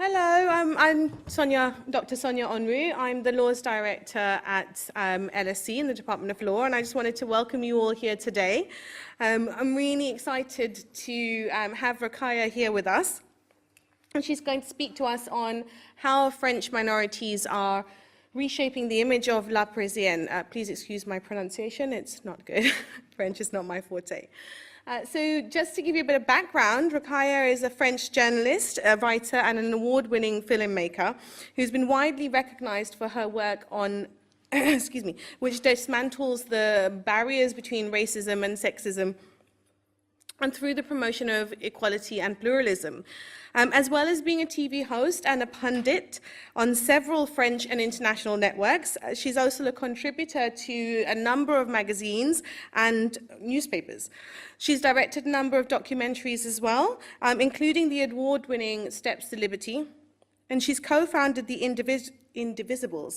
Hello, I'm Sonya, Dr. Sonya Onwu. I'm the Laws Director at LSE in the Department of Law, and I just wanted to welcome you all here today. I'm really excited to have Rokhaya here with us, and she's going to speak to us on how French minorities are reshaping the image of La Parisienne. Please excuse my pronunciation, it's not good. French is not my forte. So just to give you a bit of background, Rokhaya is a French journalist, a writer, and an award-winning filmmaker who's been widely recognized for her work on, which dismantles the barriers between racism and sexism, and through the promotion of equality and pluralism. As well as being a TV host and a pundit on several French and international networks, she's also a contributor to a number of magazines and newspapers. She's directed a number of documentaries as well, including the award-winning Steps to Liberty, and she's co-founded the Indivisible,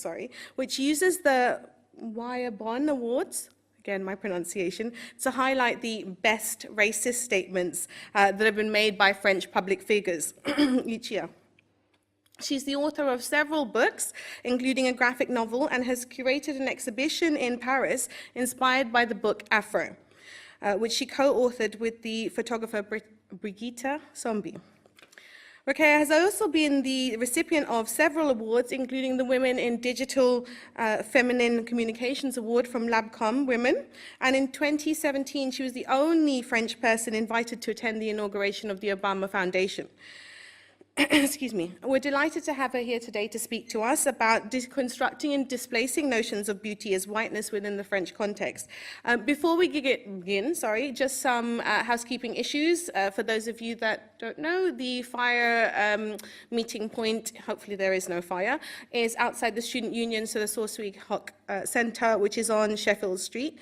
which uses the Wire-Bon Awards, again, my pronunciation, to highlight the best racist statements that have been made by French public figures each year. She's the author of several books, including a graphic novel, and has curated an exhibition in Paris inspired by the book Afro, which she co-authored with the photographer Brigitte Sombi. Rokhaya has also been the recipient of several awards, including the Women in Digital Feminine Communications Award from Labcom Women. And in 2017, she was the only French person invited to attend the inauguration of the Obama Foundation. Excuse me. We're delighted to have her here today to speak to us about deconstructing and displacing notions of beauty as whiteness within the French context. Before we begin, just some housekeeping issues. For those of you that don't know, the fire meeting point, hopefully there is no fire, is outside the Student Union, so the Sourceweek Hock Centre, which is on Sheffield Street.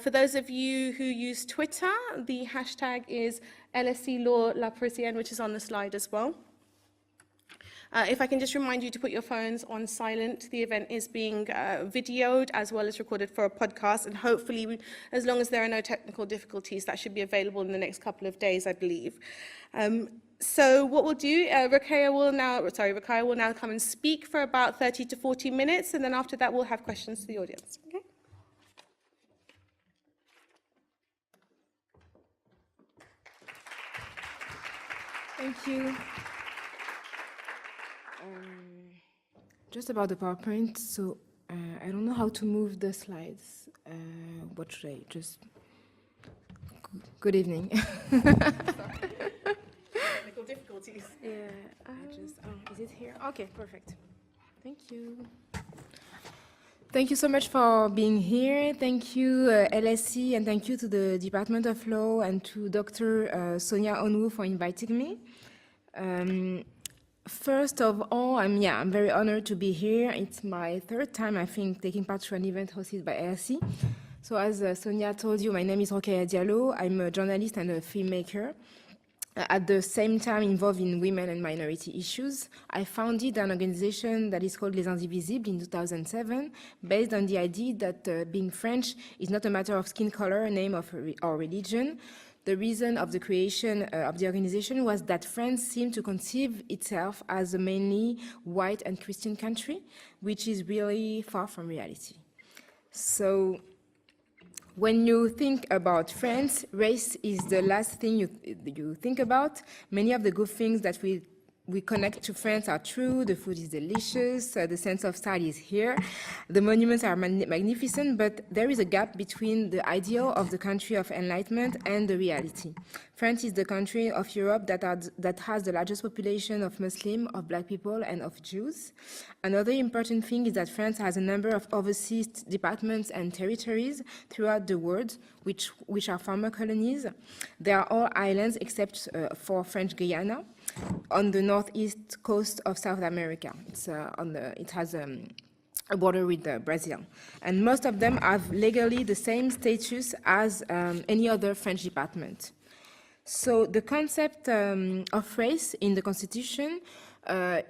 For those of you who use Twitter, the hashtag is LSE Law La Parisienne, which is on the slide as well. If I can just remind you to put your phones on silent. The event is being videoed as well as recorded for a podcast, and hopefully, as long as there are no technical difficulties, that should be available in the next couple of days, I believe. So what we'll do, Rokhaya will now come and speak for about 30 to 40 minutes, and then after that we'll have questions to the audience. Okay? Thank you. Just about the PowerPoint, so I don't know how to move the slides. What should I just... Good evening. Technical difficulties. Yeah, is it here? Okay, perfect. Thank you. Thank you so much for being here. Thank you, LSE, and thank you to the Department of Law and to Dr. Sonya Onwu for inviting me. First of all, I'm very honored to be here. It's my third time, I think, taking part to an event hosted by LSE. So as Sonya told you, my name is Rokhaya Diallo. I'm a journalist and a filmmaker. At the same time involved in women and minority issues. I founded an organization that is called Les Indivisibles in 2007, based on the idea that being French is not a matter of skin color, name, or religion. The reason of the creation of the organization was that France seemed to conceive itself as a mainly white and Christian country, which is really far from reality. So when you think about France, race is the last thing you think about. Many of the good things that we connect to France are true. The food is delicious, the sense of style is here, the monuments are magnificent, but there is a gap between the ideal of the country of enlightenment and the reality. France is the country of Europe that has the largest population of Muslims, of Black people, and of Jews. Another important thing is that France has a number of overseas departments and territories throughout the world, which are former colonies. They are all islands except for French Guyana, on the northeast coast of South America. It has a border with Brazil. And most of them have legally the same status as any other French department. So the concept of race in the Constitution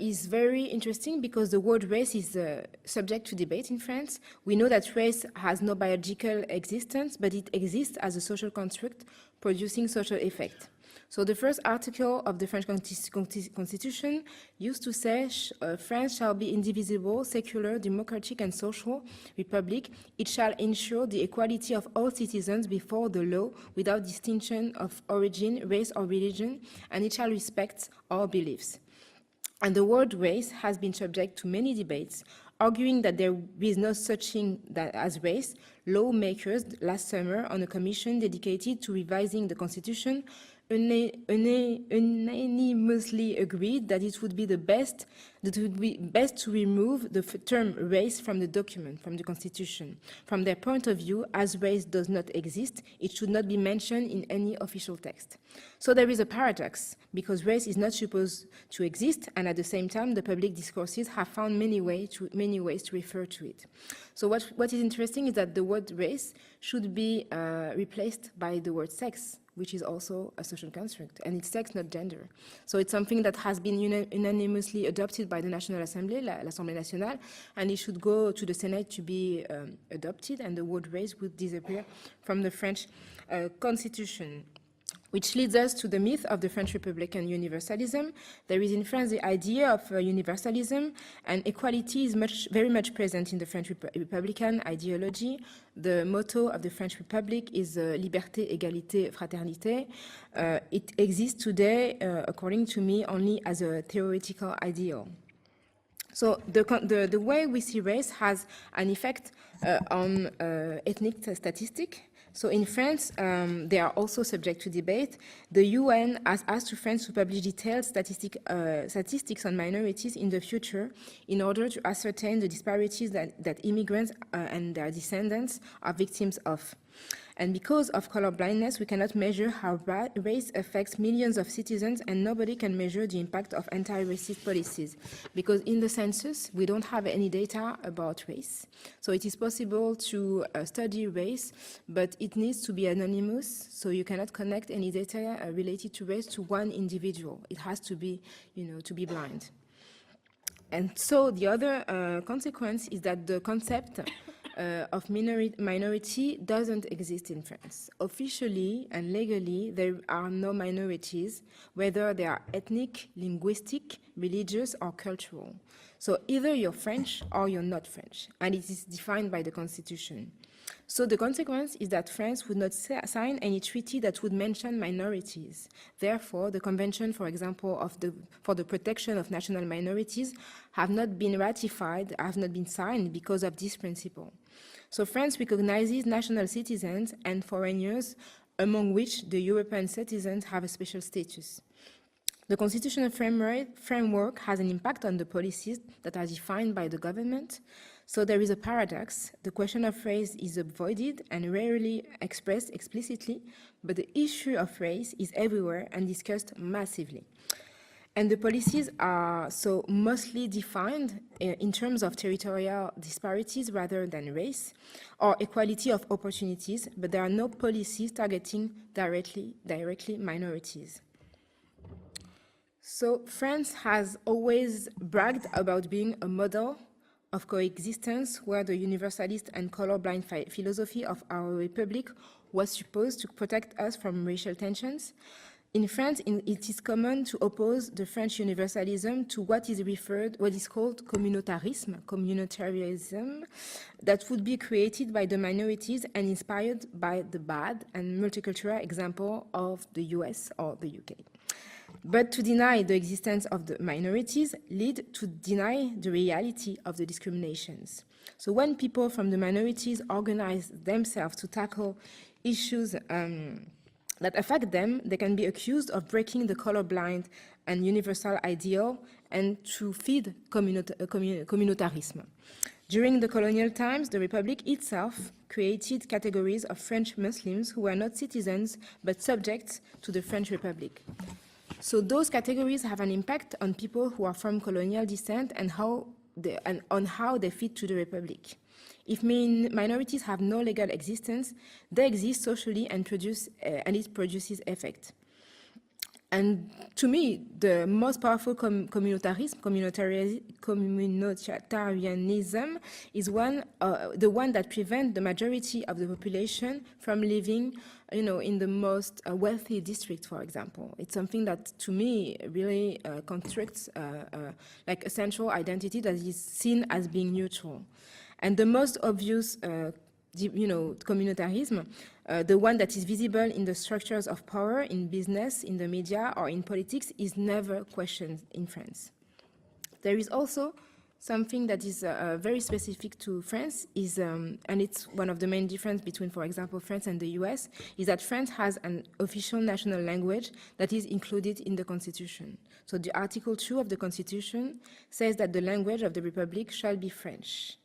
is very interesting because the word race is subject to debate in France. We know that race has no biological existence, but it exists as a social construct producing social effect. So the first article of the French Constitution used to say, France shall be indivisible, secular, democratic, and social republic. It shall ensure the equality of all citizens before the law without distinction of origin, race, or religion, and it shall respect all beliefs. And the word race has been subject to many debates, arguing that there is no such thing as race. Lawmakers last summer on a commission dedicated to revising the Constitution unanimously agreed that it would be best to remove the term race from the document, from the Constitution. From their point of view, as race does not exist, it should not be mentioned in any official text. So there is a paradox, because race is not supposed to exist, and at the same time, the public discourses have found many ways to refer to it. So what is interesting is that the word race should be replaced by the word sex, which is also a social construct, and it's sex, not gender. So it's something that has been unanimously adopted by the National Assembly, l'Assemblée nationale, and it should go to the Senate to be adopted, and the word race would disappear from the French Constitution. Which leads us to the myth of the French Republic and universalism. There is in France the idea of universalism, and equality is very much present in the French Republican ideology. The motto of the French Republic is Liberté, Égalité, Fraternité. It exists today, according to me, only as a theoretical ideal. So the way we see race has an effect on ethnic statistics. So in France, they are also subject to debate. The UN has asked France to publish detailed statistics on minorities in the future in order to ascertain the disparities that immigrants and their descendants are victims of. And because of color blindness, we cannot measure how race affects millions of citizens, and nobody can measure the impact of anti-racist policies. Because in the census, we don't have any data about race. So it is possible to study race, but it needs to be anonymous, so you cannot connect any data related to race to one individual. It has to be, to be blind. And so the other consequence is that the concept of minority doesn't exist in France. Officially and legally, there are no minorities, whether they are ethnic, linguistic, religious, or cultural. So either you're French or you're not French, and it is defined by the Constitution. So the consequence is that France would not sign any treaty that would mention minorities. Therefore, the Convention, for example, for the protection of national minorities have not been ratified, have not been signed because of this principle. So France recognizes national citizens and foreigners, among which the European citizens have a special status. The constitutional framework has an impact on the policies that are defined by the government. So there is a paradox. The question of race is avoided and rarely expressed explicitly, but the issue of race is everywhere and discussed massively. And the policies are so mostly defined in terms of territorial disparities rather than race or equality of opportunities, but there are no policies targeting directly minorities. So France has always bragged about being a model of coexistence where the universalist and colorblind philosophy of our republic was supposed to protect us from racial tensions. In France, it is common to oppose the French universalism to what is called communitarianism, that would be created by the minorities and inspired by the bad and multicultural example of the US or the UK. But to deny the existence of the minorities lead to deny the reality of the discriminations. So when people from the minorities organize themselves to tackle issues that affect them, they can be accused of breaking the colorblind and universal ideal and to feed communitarism. During the colonial times, the Republic itself created categories of French Muslims who were not citizens but subjects to the French Republic. So those categories have an impact on people who are from colonial descent and on how they fit to the Republic. If minorities have no legal existence, they exist socially and it produces effect. And to me, the most powerful communitarianism is the one that prevents the majority of the population from living, in the most wealthy district, for example. It's something that, to me, really constructs like a central identity that is seen as being neutral. And the most obvious communitarism, the one that is visible in the structures of power, in business, in the media, or in politics, is never questioned in France. There is also something that is very specific to France, and it's one of the main differences between, for example, France and the US, is that France has an official national language that is included in the Constitution. So the Article 2 of the Constitution says that the language of the Republic shall be French.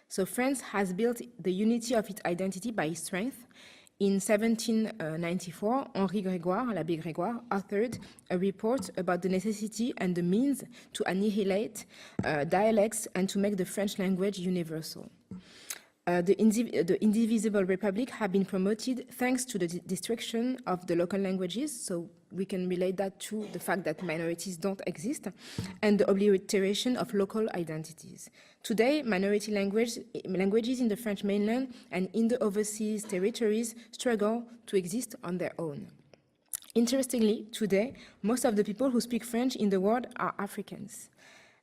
So France has built the unity of its identity by strength. In 1794, Henri Grégoire, l'Abbé Grégoire, authored a report about the necessity and the means to annihilate dialects and to make the French language universal. The indivisible republic have been promoted thanks to the destruction of the local languages, so we can relate that to the fact that minorities don't exist, and the obliteration of local identities. Today, minority languages in the French mainland and in the overseas territories struggle to exist on their own. Interestingly, today, most of the people who speak French in the world are Africans.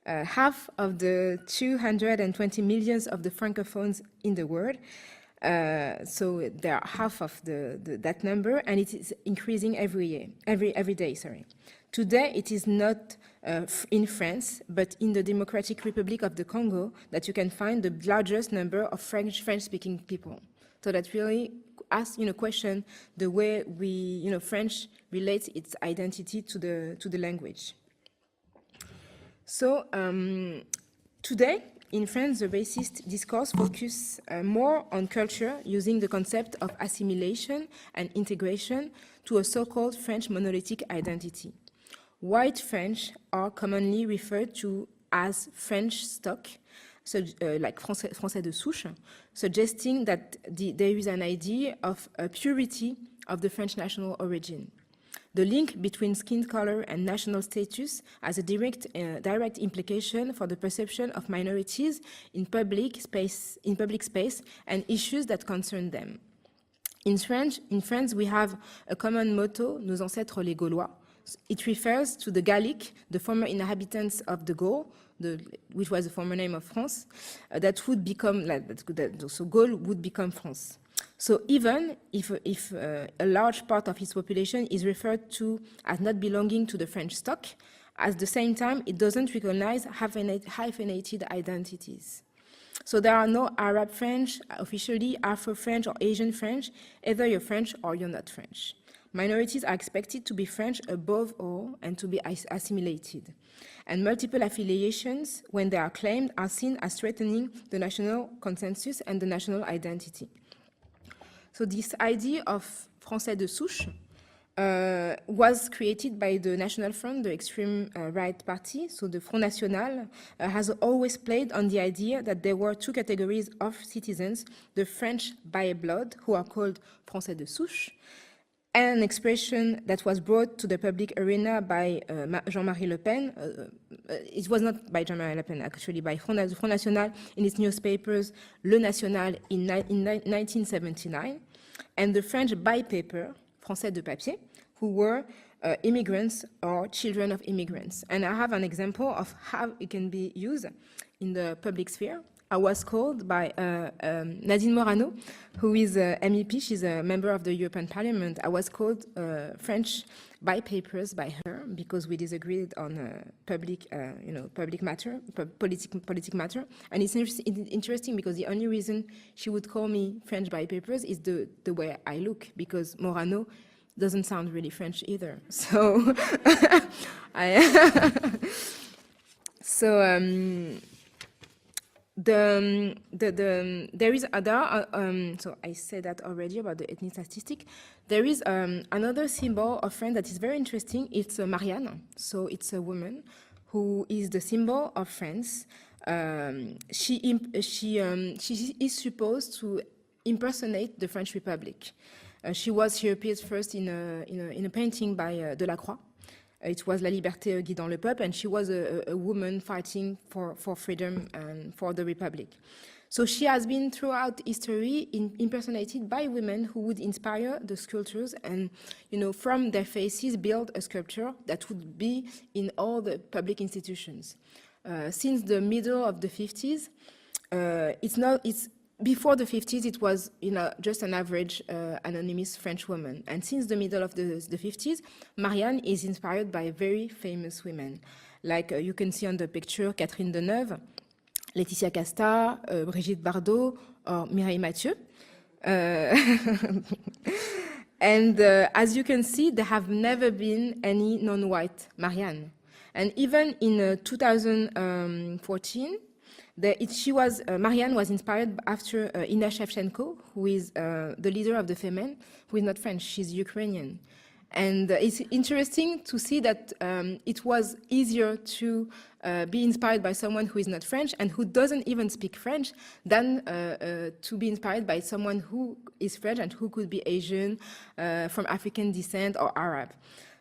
Half of the 220 millions of the francophones in the world, so they are half of that number, and it is increasing every day. Today, it is not in France, but in the Democratic Republic of the Congo that you can find the largest number of French-speaking people. So that really question the way French relates its identity to the language. So today, in France, the racist discourse focuses more on culture, using the concept of assimilation and integration to a so-called French monolithic identity. White French are commonly referred to as French stock, so, like français de souche, suggesting that there is an idea of a purity of the French national origin. The link between skin color and national status has a direct implication for the perception of minorities in public space and issues that concern them. In France, we have a common motto, Nos ancêtres les Gaulois. It refers to the Gallic, the former inhabitants of the Gaul, which was the former name of France, that would become, so Gaul would become France. So even if a large part of its population is referred to as not belonging to the French stock, at the same time, it doesn't recognize hyphenated identities. So there are no Arab French, officially Afro-French or Asian French. Either you're French or you're not French. Minorities are expected to be French above all and to be assimilated. And multiple affiliations, when they are claimed, are seen as threatening the national consensus and the national identity. So this idea of Français de souche was created by the National Front, the extreme right party. So the Front National has always played on the idea that there were two categories of citizens, the French by blood, who are called Français de souche, and an expression that was brought to the public arena by Jean-Marie Le Pen. It was not by Jean-Marie Le Pen, actually, by Front National in its newspapers, Le National in 1979, and the French by paper, Français de papier, who were immigrants or children of immigrants. And I have an example of how it can be used in the public sphere. I was called by Nadine Morano, who is a MEP. She's a member of the European Parliament. I was called French by papers by her because we disagreed on public matter, politic matter. And it's interesting because the only reason she would call me French by papers is the way I look, because Morano doesn't sound really French either. So, there is other, so I said that already about the ethnic statistic. There is another symbol of France that is very interesting. It's Mariama. So it's a woman who is the symbol of France. She is supposed to impersonate the French Republic. She appears first in a painting by Delacroix. It was La Liberté guidant le peuple, and she was a woman fighting for freedom and for the Republic. So she has been throughout history impersonated by women who would inspire the sculptures and, from their faces build a sculpture that would be in all the public institutions. Since the middle of the 50s, before the 50s, it was just an average anonymous French woman. And since the middle of the 50s, Marianne is inspired by very famous women. Like you can see on the picture, Catherine Deneuve, Laetitia Casta, Brigitte Bardot, or Mireille Mathieu. And as you can see, there have never been any non-white Marianne. And even in 2014, Marianne was inspired after Inna Shevchenko, who is the leader of the Femen, who is not French, she's Ukrainian. And it's interesting to see that it was easier to be inspired by someone who is not French and who doesn't even speak French than to be inspired by someone who is French and who could be Asian, from African descent or Arab.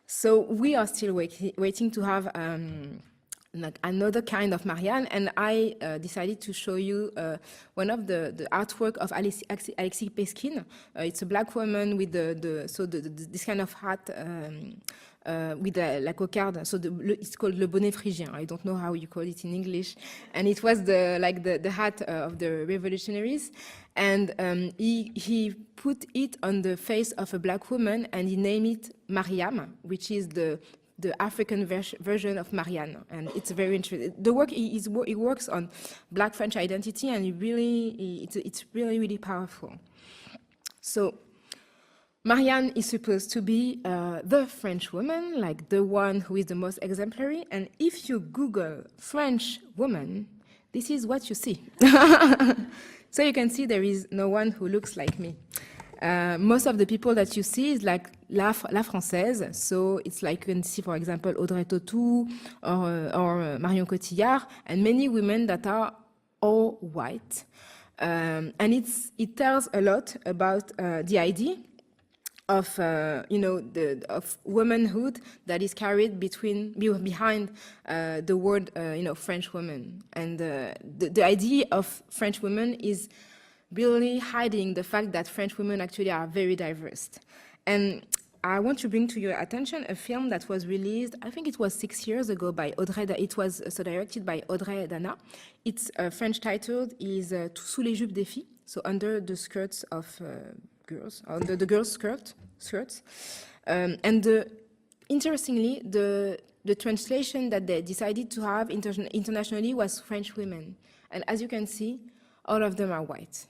So we are still waiting to have another kind of Marianne, and I decided to show you one of the artwork of Alexis Peskin. It's a black woman with this kind of hat with la cocarde. So it's called le bonnet phrygien. I don't know how you call it in English. And it was the hat of the revolutionaries. And he put it on the face of a black woman, and he named it Mariama, which is the African version of Marianne, and it's very interesting. The work he works on Black French identity, and it's really powerful. So Marianne is supposed to be the French woman, like the one who is the most exemplary. And if you Google French woman, this is what you see. So you can see there is no one who looks like me. Most of the people that you see is like la Française. So it's like you can see, for example, Audrey Tautou or Marion Cotillard, and many women that are all white. And it tells a lot about the idea of of womanhood that is carried behind the word French woman. And the idea of French women is really hiding the fact that French women actually are very diverse. And I want to bring to your attention a film that was released, I think it was 6 years ago, by it was directed by Audrey Dana. Its French title is Sous les jupes des filles, so under the skirts of girls, under the girls' skirts. Interestingly, the translation that they decided to have internationally was French women. And as you can see, all of them are white.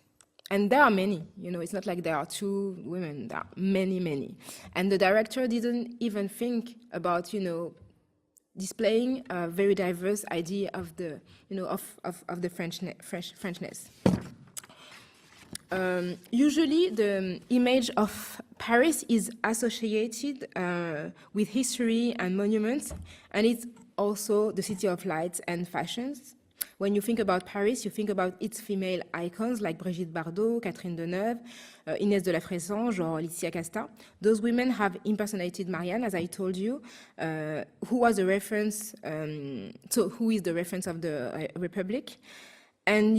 And there are many, it's not like there are two women, there are many. And the director didn't even think about, displaying a very diverse idea of the, of the Frenchness. Usually the image of Paris is associated with history and monuments, and it's also the city of lights and fashions. When you think about Paris, you think about its female icons like Brigitte Bardot, Catherine Deneuve, Inès de la Fressange, or Laetitia Casta. Those women have impersonated Marianne, as I told you, who was the reference, who is the reference of the Republic. And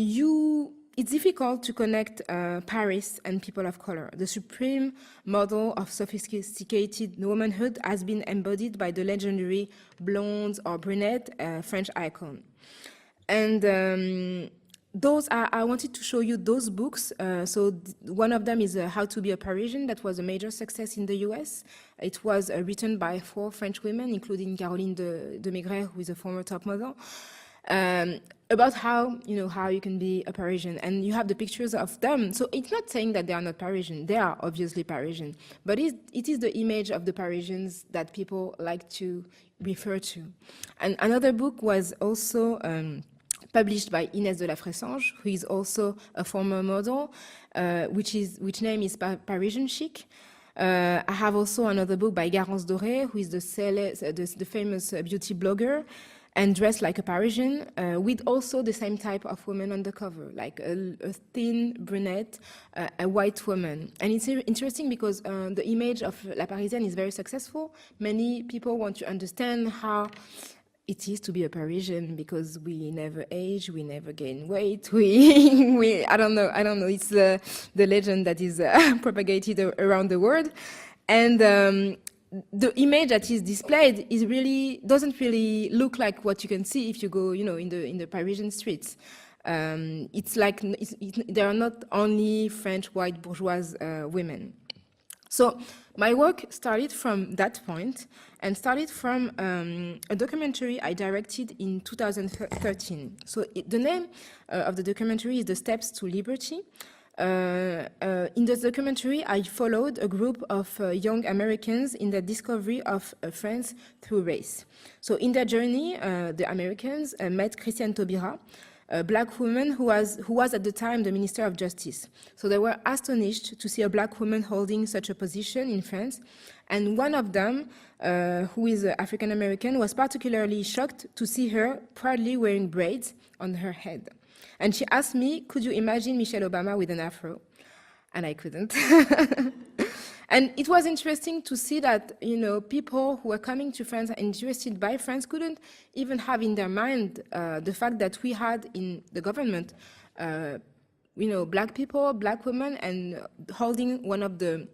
it's difficult to connect Paris and people of color. The supreme model of sophisticated womanhood has been embodied by the legendary blonde or brunette French icon. And I wanted to show you those books. One of them is How to Be a Parisian. That was a major success in the US. It was written by 4 French women, including Caroline de Maigret, who is a former top model, about how you can be a Parisian. And you have the pictures of them. So it's not saying that they are not Parisian. They are obviously Parisian. But it is the image of the Parisians that people like to refer to. And another book was also published by Inès de la Fressange, who is also a former model, which name is Parisian Chic. I have also another book by Garance Doré, who is the famous beauty blogger. and dressed like a Parisian, with also the same type of woman on the cover, like a thin brunette, a white woman. And it's interesting because the image of La Parisienne is very successful. Many people want to understand how it is to be a Parisian, because we never age, we never gain weight, I don't know, it's the legend that is propagated around the world. And the image that is displayed doesn't really look like what you can see if you go, in the Parisian streets. It's like there are not only French white bourgeois women. So my work started from that point and started from a documentary I directed in 2013. So the name of the documentary is The Steps to Liberty. In the documentary, I followed a group of young Americans in the discovery of France through race. So in their journey, the Americans met Christiane Taubira, a black woman who was at the time the Minister of Justice. So they were astonished to see a black woman holding such a position in France. And one of them, who is African American, was particularly shocked to see her proudly wearing braids on her head. And she asked me, could you imagine Michelle Obama with an afro? And I couldn't. And it was interesting to see that, people who were coming to France and interested by France couldn't even have in their mind the fact that we had in the government, black people, black women, and holding one of the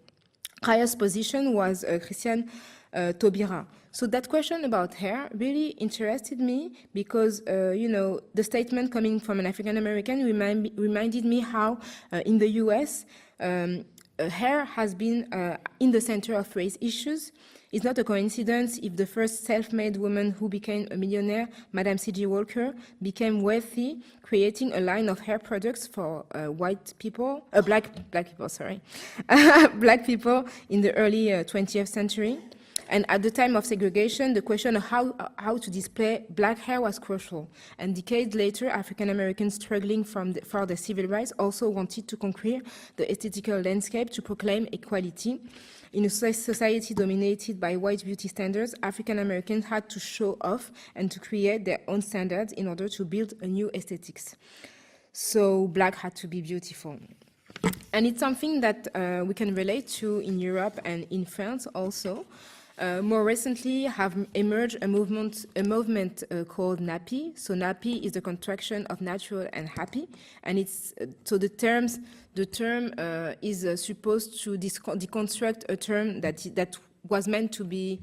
highest position was Christiane Taubira. So that question about hair really interested me because, the statement coming from an African American reminded me how in the US, hair has been in the center of race issues. It's not a coincidence if the first self-made woman who became a millionaire, Madame C.G. Walker, became wealthy, creating a line of hair products for black people, black people in the early 20th century. And at the time of segregation, the question of how to display black hair was crucial. And decades later, African Americans struggling for their civil rights also wanted to conquer the aesthetical landscape to proclaim equality. In a society dominated by white beauty standards, African Americans had to show off and to create their own standards in order to build a new aesthetics. So black had to be beautiful. And it's something that we can relate to in Europe and in France also. More recently have emerged a movement called Nappy. So Nappy is the contraction of natural and happy, and it's so the term is supposed to deconstruct a term that was meant to be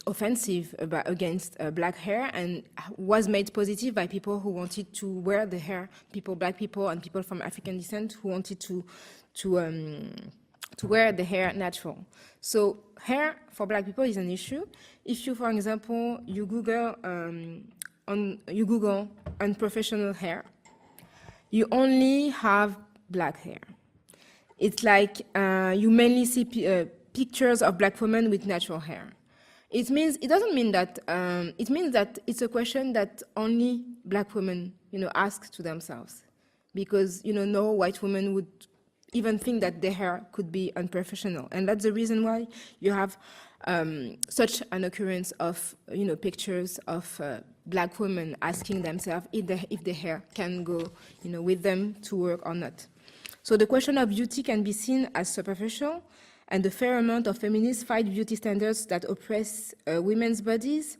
offensive against black hair and was made positive by people who wanted to wear the hair, black people and people from African descent who wanted to wear the hair natural. So hair for black people is an issue. If you, for example, you Google unprofessional hair, you only have black hair. It's like you mainly see pictures of black women with natural hair. It means that it's a question that only black women, ask to themselves, because no white woman would even think that their hair could be unprofessional. And that's the reason why you have such an occurrence of pictures of black women asking themselves if their hair can go with them to work or not. So the question of beauty can be seen as superficial, and the fair amount of feminists fight beauty standards that oppress women's bodies.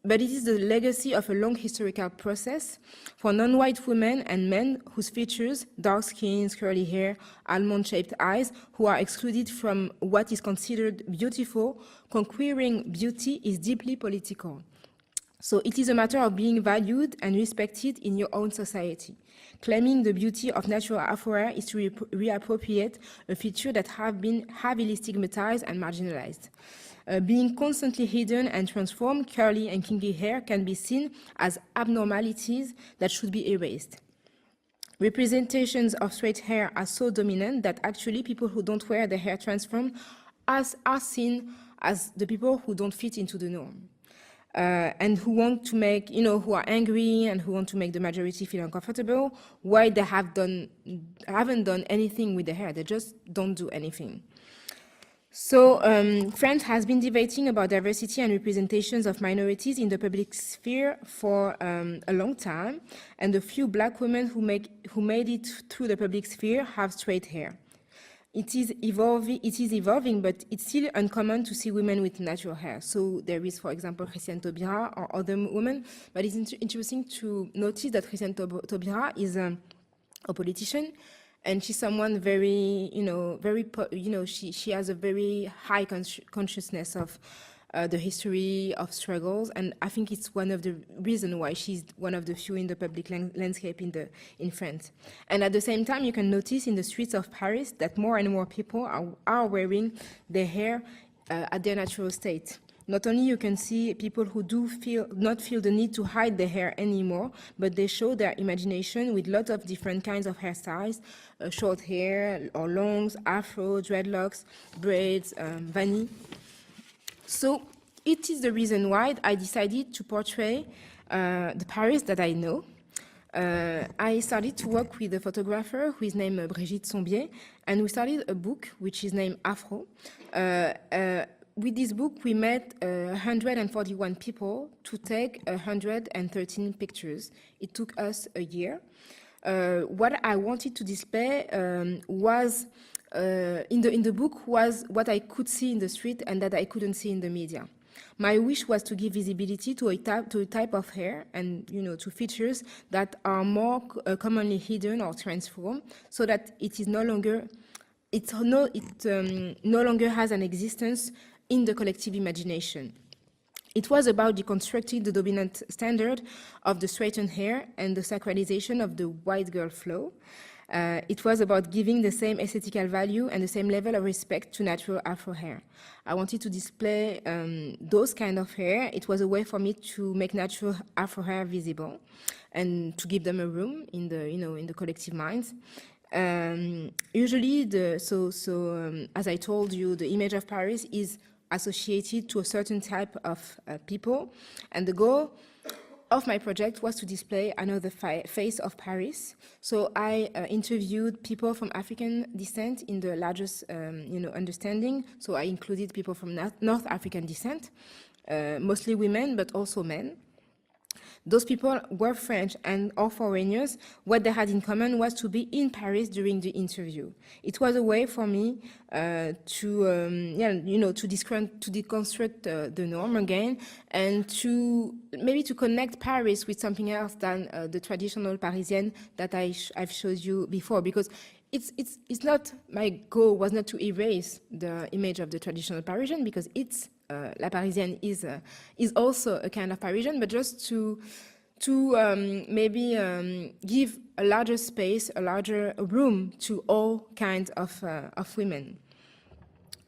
But it is the legacy of a long historical process for non-white women and men whose features, dark skin, curly hair, almond-shaped eyes, who are excluded from what is considered beautiful. Conquering beauty is deeply political. So it is a matter of being valued and respected in your own society. Claiming the beauty of natural Afro hair is to reappropriate a feature that have been heavily stigmatized and marginalized. Being constantly hidden and transformed, curly and kinky hair can be seen as abnormalities that should be erased. Representations of straight hair are so dominant that actually people who don't wear their hair transformed are seen as the people who don't fit into the norm. And who want to make, who are angry and who want to make the majority feel uncomfortable, while they haven't done anything with their hair. They just don't do anything. So France has been debating about diversity and representations of minorities in the public sphere for a long time, and the few black women who made it through the public sphere have straight hair. It is evolving, but it's still uncommon to see women with natural hair. So there is, for example, Parisienne or other women, but it's interesting to notice that Parisienne is a politician, and she's someone very, she has a very high consciousness of the history of struggles, and I think it's one of the reasons why she's one of the few in the public landscape in France. And at the same time, you can notice in the streets of Paris that more and more people are wearing their hair at their natural state. Not only you can see people who not feel the need to hide their hair anymore, but they show their imagination with lots of different kinds of hairstyles, short hair or longs, afro, dreadlocks, braids, vanille. So it is the reason why I decided to portray the Paris that I know. I started to work with a photographer who is named Brigitte Sombier, and we started a book which is named Afro. With this book, we met 141 people to take 113 pictures. It took us a year. What I wanted to display was, in the book, was what I could see in the street and that I couldn't see in the media. My wish was to give visibility to a type of hair and, to features that are more commonly hidden or transformed, so that it is no longer has an existence in the collective imagination. It was about deconstructing the dominant standard of the straightened hair and the sacralization of the white girl flow. It was about giving the same aesthetical value and the same level of respect to natural Afro hair. I wanted to display those kind of hair. It was a way for me to make natural Afro hair visible and to give them a room in the collective minds. Usually, as I told you, the image of Paris is associated to a certain type of people, and the goal of my project was to display another face of Paris. So I interviewed people from African descent in the largest, understanding. So I included people from North African descent, mostly women, but also men. Those people were French and all foreigners. What they had in common was to be in Paris during the interview. It was a way for me to deconstruct the norm again, and to connect Paris with something else than the traditional Parisienne that I've showed you before, because it's not, my goal was not to erase the image of the traditional Parisian, because it's La Parisienne is also a kind of Parisian, but just to give a larger space, a larger room to all kinds of women.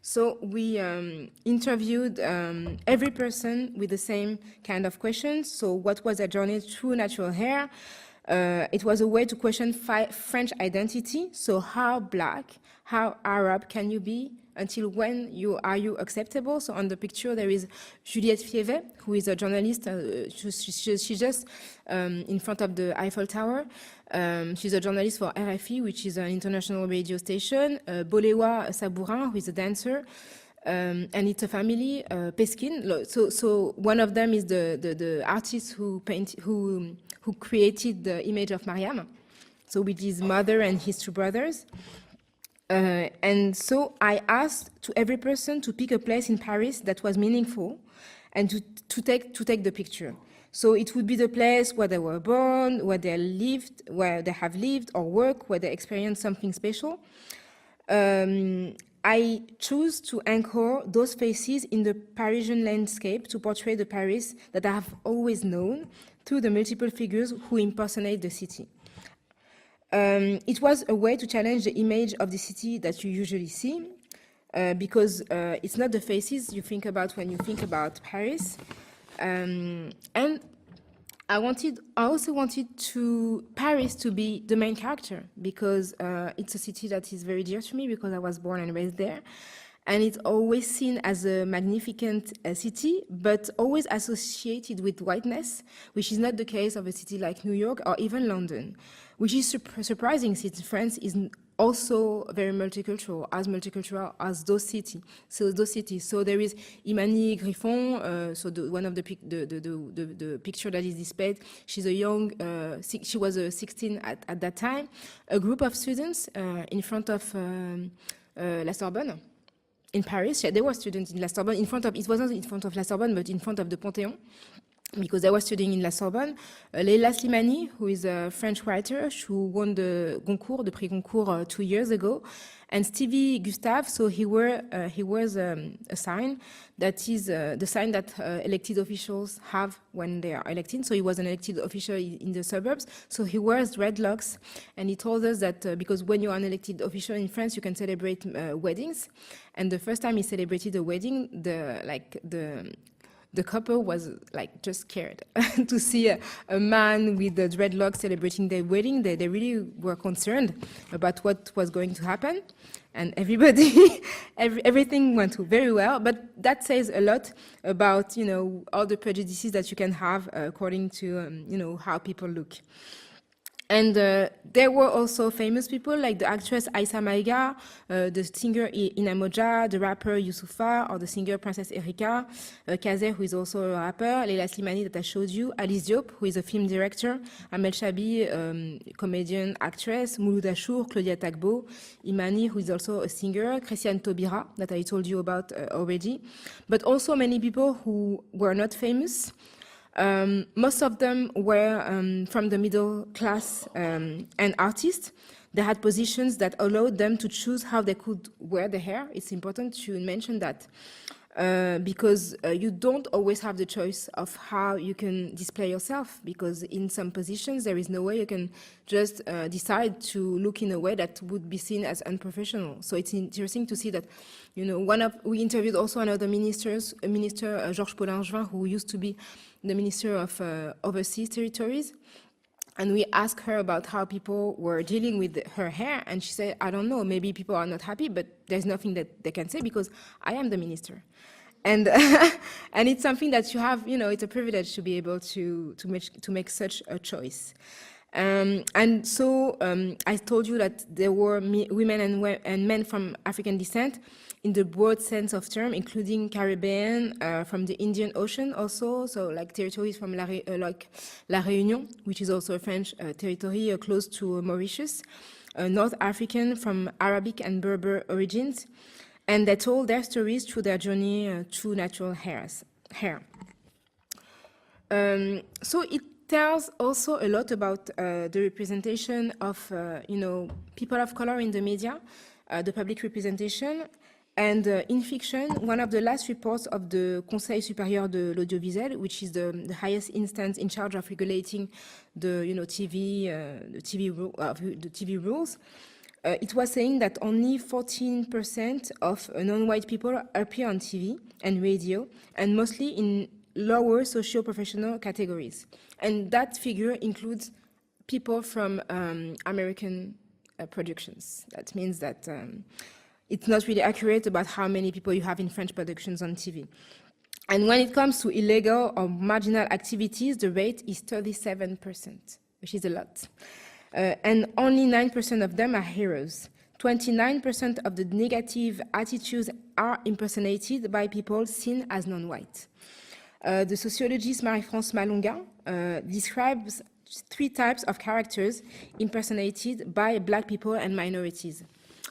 So we interviewed every person with the same kind of questions. So what was their journey through natural hair? It was a way to question French identity. So how Black, how Arab can you be? Until when are you acceptable? So on the picture there is Juliette Fievet, who is a journalist. She's just in front of the Eiffel Tower. She's a journalist for RFI, which is an international radio station. Boléwa Sabourin, who is a dancer. And it's a family, Peskin. So one of them is the artist who created the image of Mariama, so with his mother and his two brothers. And so I asked to every person to pick a place in Paris that was meaningful and to take the picture. So it would be the place where they were born, where they have lived or worked, where they experienced something special. I chose to anchor those faces in the Parisian landscape to portray the Paris that I have always known through the multiple figures who impersonate the city. It was a way to challenge the image of the city that you usually see, because it's not the faces you think about when you think about Paris. And I also wanted Paris to be the main character, because it's a city that is very dear to me, because I was born and raised there. And it's always seen as a magnificent city, but always associated with whiteness, which is not the case of a city like New York or even London, which is surprising since France is also very multicultural as those cities. So there is Imani Griffon, so one of the picture that is displayed. She's a young, she was 16 at that time. A group of students in front of La Sorbonne in Paris. There were students in La Sorbonne in front of, it wasn't in front of La Sorbonne, but in front of the Panthéon, because I was studying in La Sorbonne. Leila Slimani, who is a French writer, who won the Goncourt, the Prix Goncourt 2 years ago, and Stevie Gustave. So he wears a sign that is the sign that elected officials have when they are elected. So he was an elected official in the suburbs. So he wears dreadlocks, and he told us that because when you are an elected official in France, you can celebrate weddings. And the first time he celebrated a wedding, the couple was like just scared to see a man with the dreadlocks celebrating their wedding. They really were concerned about what was going to happen, and everything went very well. But that says a lot about all the prejudices that you can have according to how people look. And there were also famous people like the actress Aïssa Maïga, the singer Ina Moja, the rapper Youssoufa, or the singer Princess Erika, Kazer, who is also a rapper, Leila Slimani that I showed you, Alice Diop, who is a film director, Amel Chabi, comedian, actress, Mouloud Achour, Claudia Tagbo, Imani, who is also a singer, Christiane Taubira, that I told you about already, but also many people who were not famous. Most of them were from the middle class and artists. They had positions that allowed them to choose how they could wear the hair. It's important to mention that because you don't always have the choice of how you can display yourself, because in some positions there is no way you can just decide to look in a way that would be seen as unprofessional. So it's interesting to see that, we interviewed also another minister, Georges Paulin-Join, who used to be the Minister of Overseas Territories. And we asked her about how people were dealing with her hair. And she said, I don't know, maybe people are not happy, but there's nothing that they can say because I am the minister. And and it's something that you have, it's a privilege to be able to make such a choice. And so I told you that there were women and men from African descent in the broad sense of term, including Caribbean, from the Indian Ocean also, so like territories from like La Réunion, which is also a French territory close to Mauritius, North African from Arabic and Berber origins, and they told their stories through their journey through natural hair. So it tells also a lot about the representation of people of color in the media, the public representation. And in fiction, one of the last reports of the Conseil supérieur de l'audiovisuel, which is the highest instance in charge of regulating the TV rules, it was saying that only 14% of non-white people appear on TV and radio, and mostly in lower socio-professional categories. And that figure includes people from American productions. That means that it's not really accurate about how many people you have in French productions on TV. And when it comes to illegal or marginal activities, the rate is 37%, which is a lot. And only 9% of them are heroes. 29% of the negative attitudes are impersonated by people seen as non-white. The sociologist Marie-France Malonga describes 3 types of characters impersonated by Black people and minorities.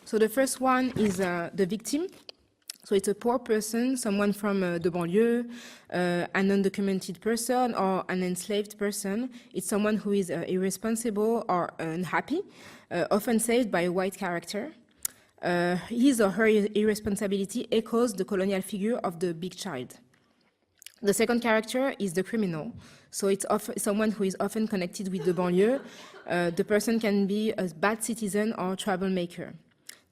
So the first one is the victim. So it's a poor person, someone from the banlieue, an undocumented person, or an enslaved person. It's someone who is irresponsible or unhappy, often saved by a white character. His or her irresponsibility echoes the colonial figure of the big child. The second character is the criminal. So it's someone who is often connected with the banlieue. The person can be a bad citizen or troublemaker.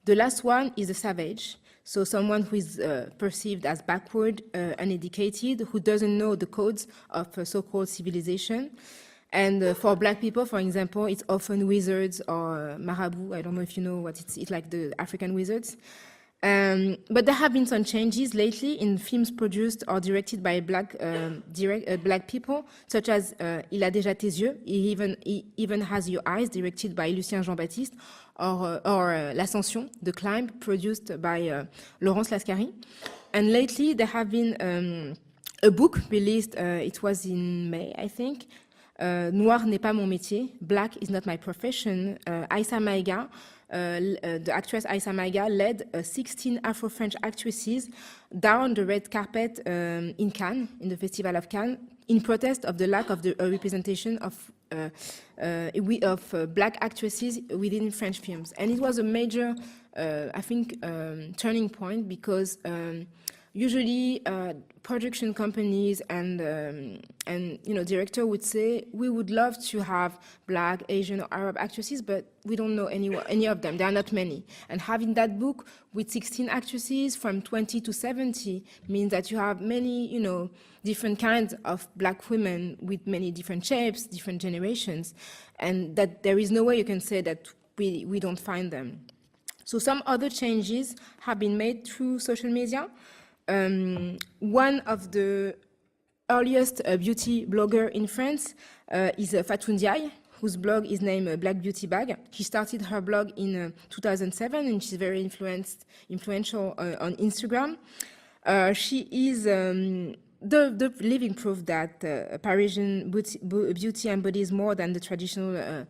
The last one is the savage. So someone who is perceived as backward, uneducated, who doesn't know the codes of so-called civilization. And for Black people, for example, it's often wizards or marabout. I don't know if you know what it's like the African wizards. But there have been some changes lately in films produced or directed by black people, such as Il a déjà tes yeux, he even has your eyes, directed by Lucien Jean-Baptiste, or L'Ascension, The Climb, produced by Laurence Lascari. And lately there have been a book released, it was in May, I think, Noir n'est pas mon métier, Black is not my profession. Aïssa Maïga, the actress Aïssa Maïga, led 16 Afro-French actresses down the red carpet in Cannes, in the Festival of Cannes, in protest of the lack of the representation of black actresses within French films. And it was a major, I think, turning point, because usually production companies and director would say, we would love to have black, Asian, or Arab actresses, but we don't know any of them. There are not many. And having that book with 16 actresses from 20 to 70 means that you have many, different kinds of black women with many different shapes, different generations, and that there is no way you can say that we don't find them. So some other changes have been made through social media. One of the earliest beauty blogger in France is Fatou Ndiaye, whose blog is named Black Beauty Bag. She started her blog in 2007, and she's very influential on Instagram. She is the living proof that Parisian beauty embodies more than the traditional,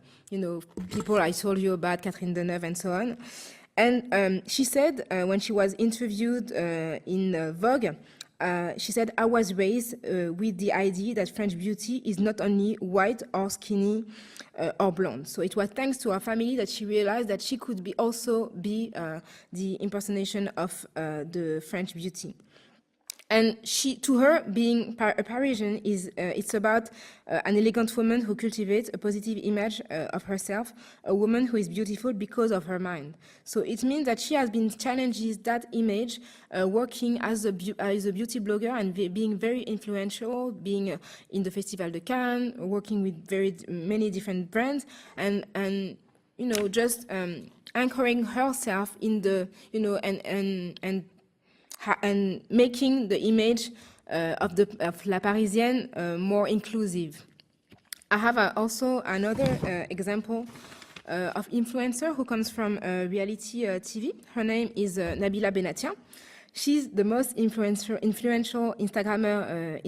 people I told you about, Catherine Deneuve and so on. And she said, when she was interviewed in Vogue, she said, I was raised with the idea that French beauty is not only white or skinny or blonde. So it was thanks to her family that she realized that she could also be the impersonation of the French beauty. And to her, being a Parisian it's about an elegant woman who cultivates a positive image of herself, a woman who is beautiful because of her mind. So it means that she has been challenging that image, working as a beauty blogger and being very influential, being in the Festival de Cannes, working with very many different brands, and just anchoring herself in the, and making the image of La Parisienne more inclusive. I have also another example of influencer who comes from reality TV. Her name is Nabilla Bennattia. She's the most influential Instagrammer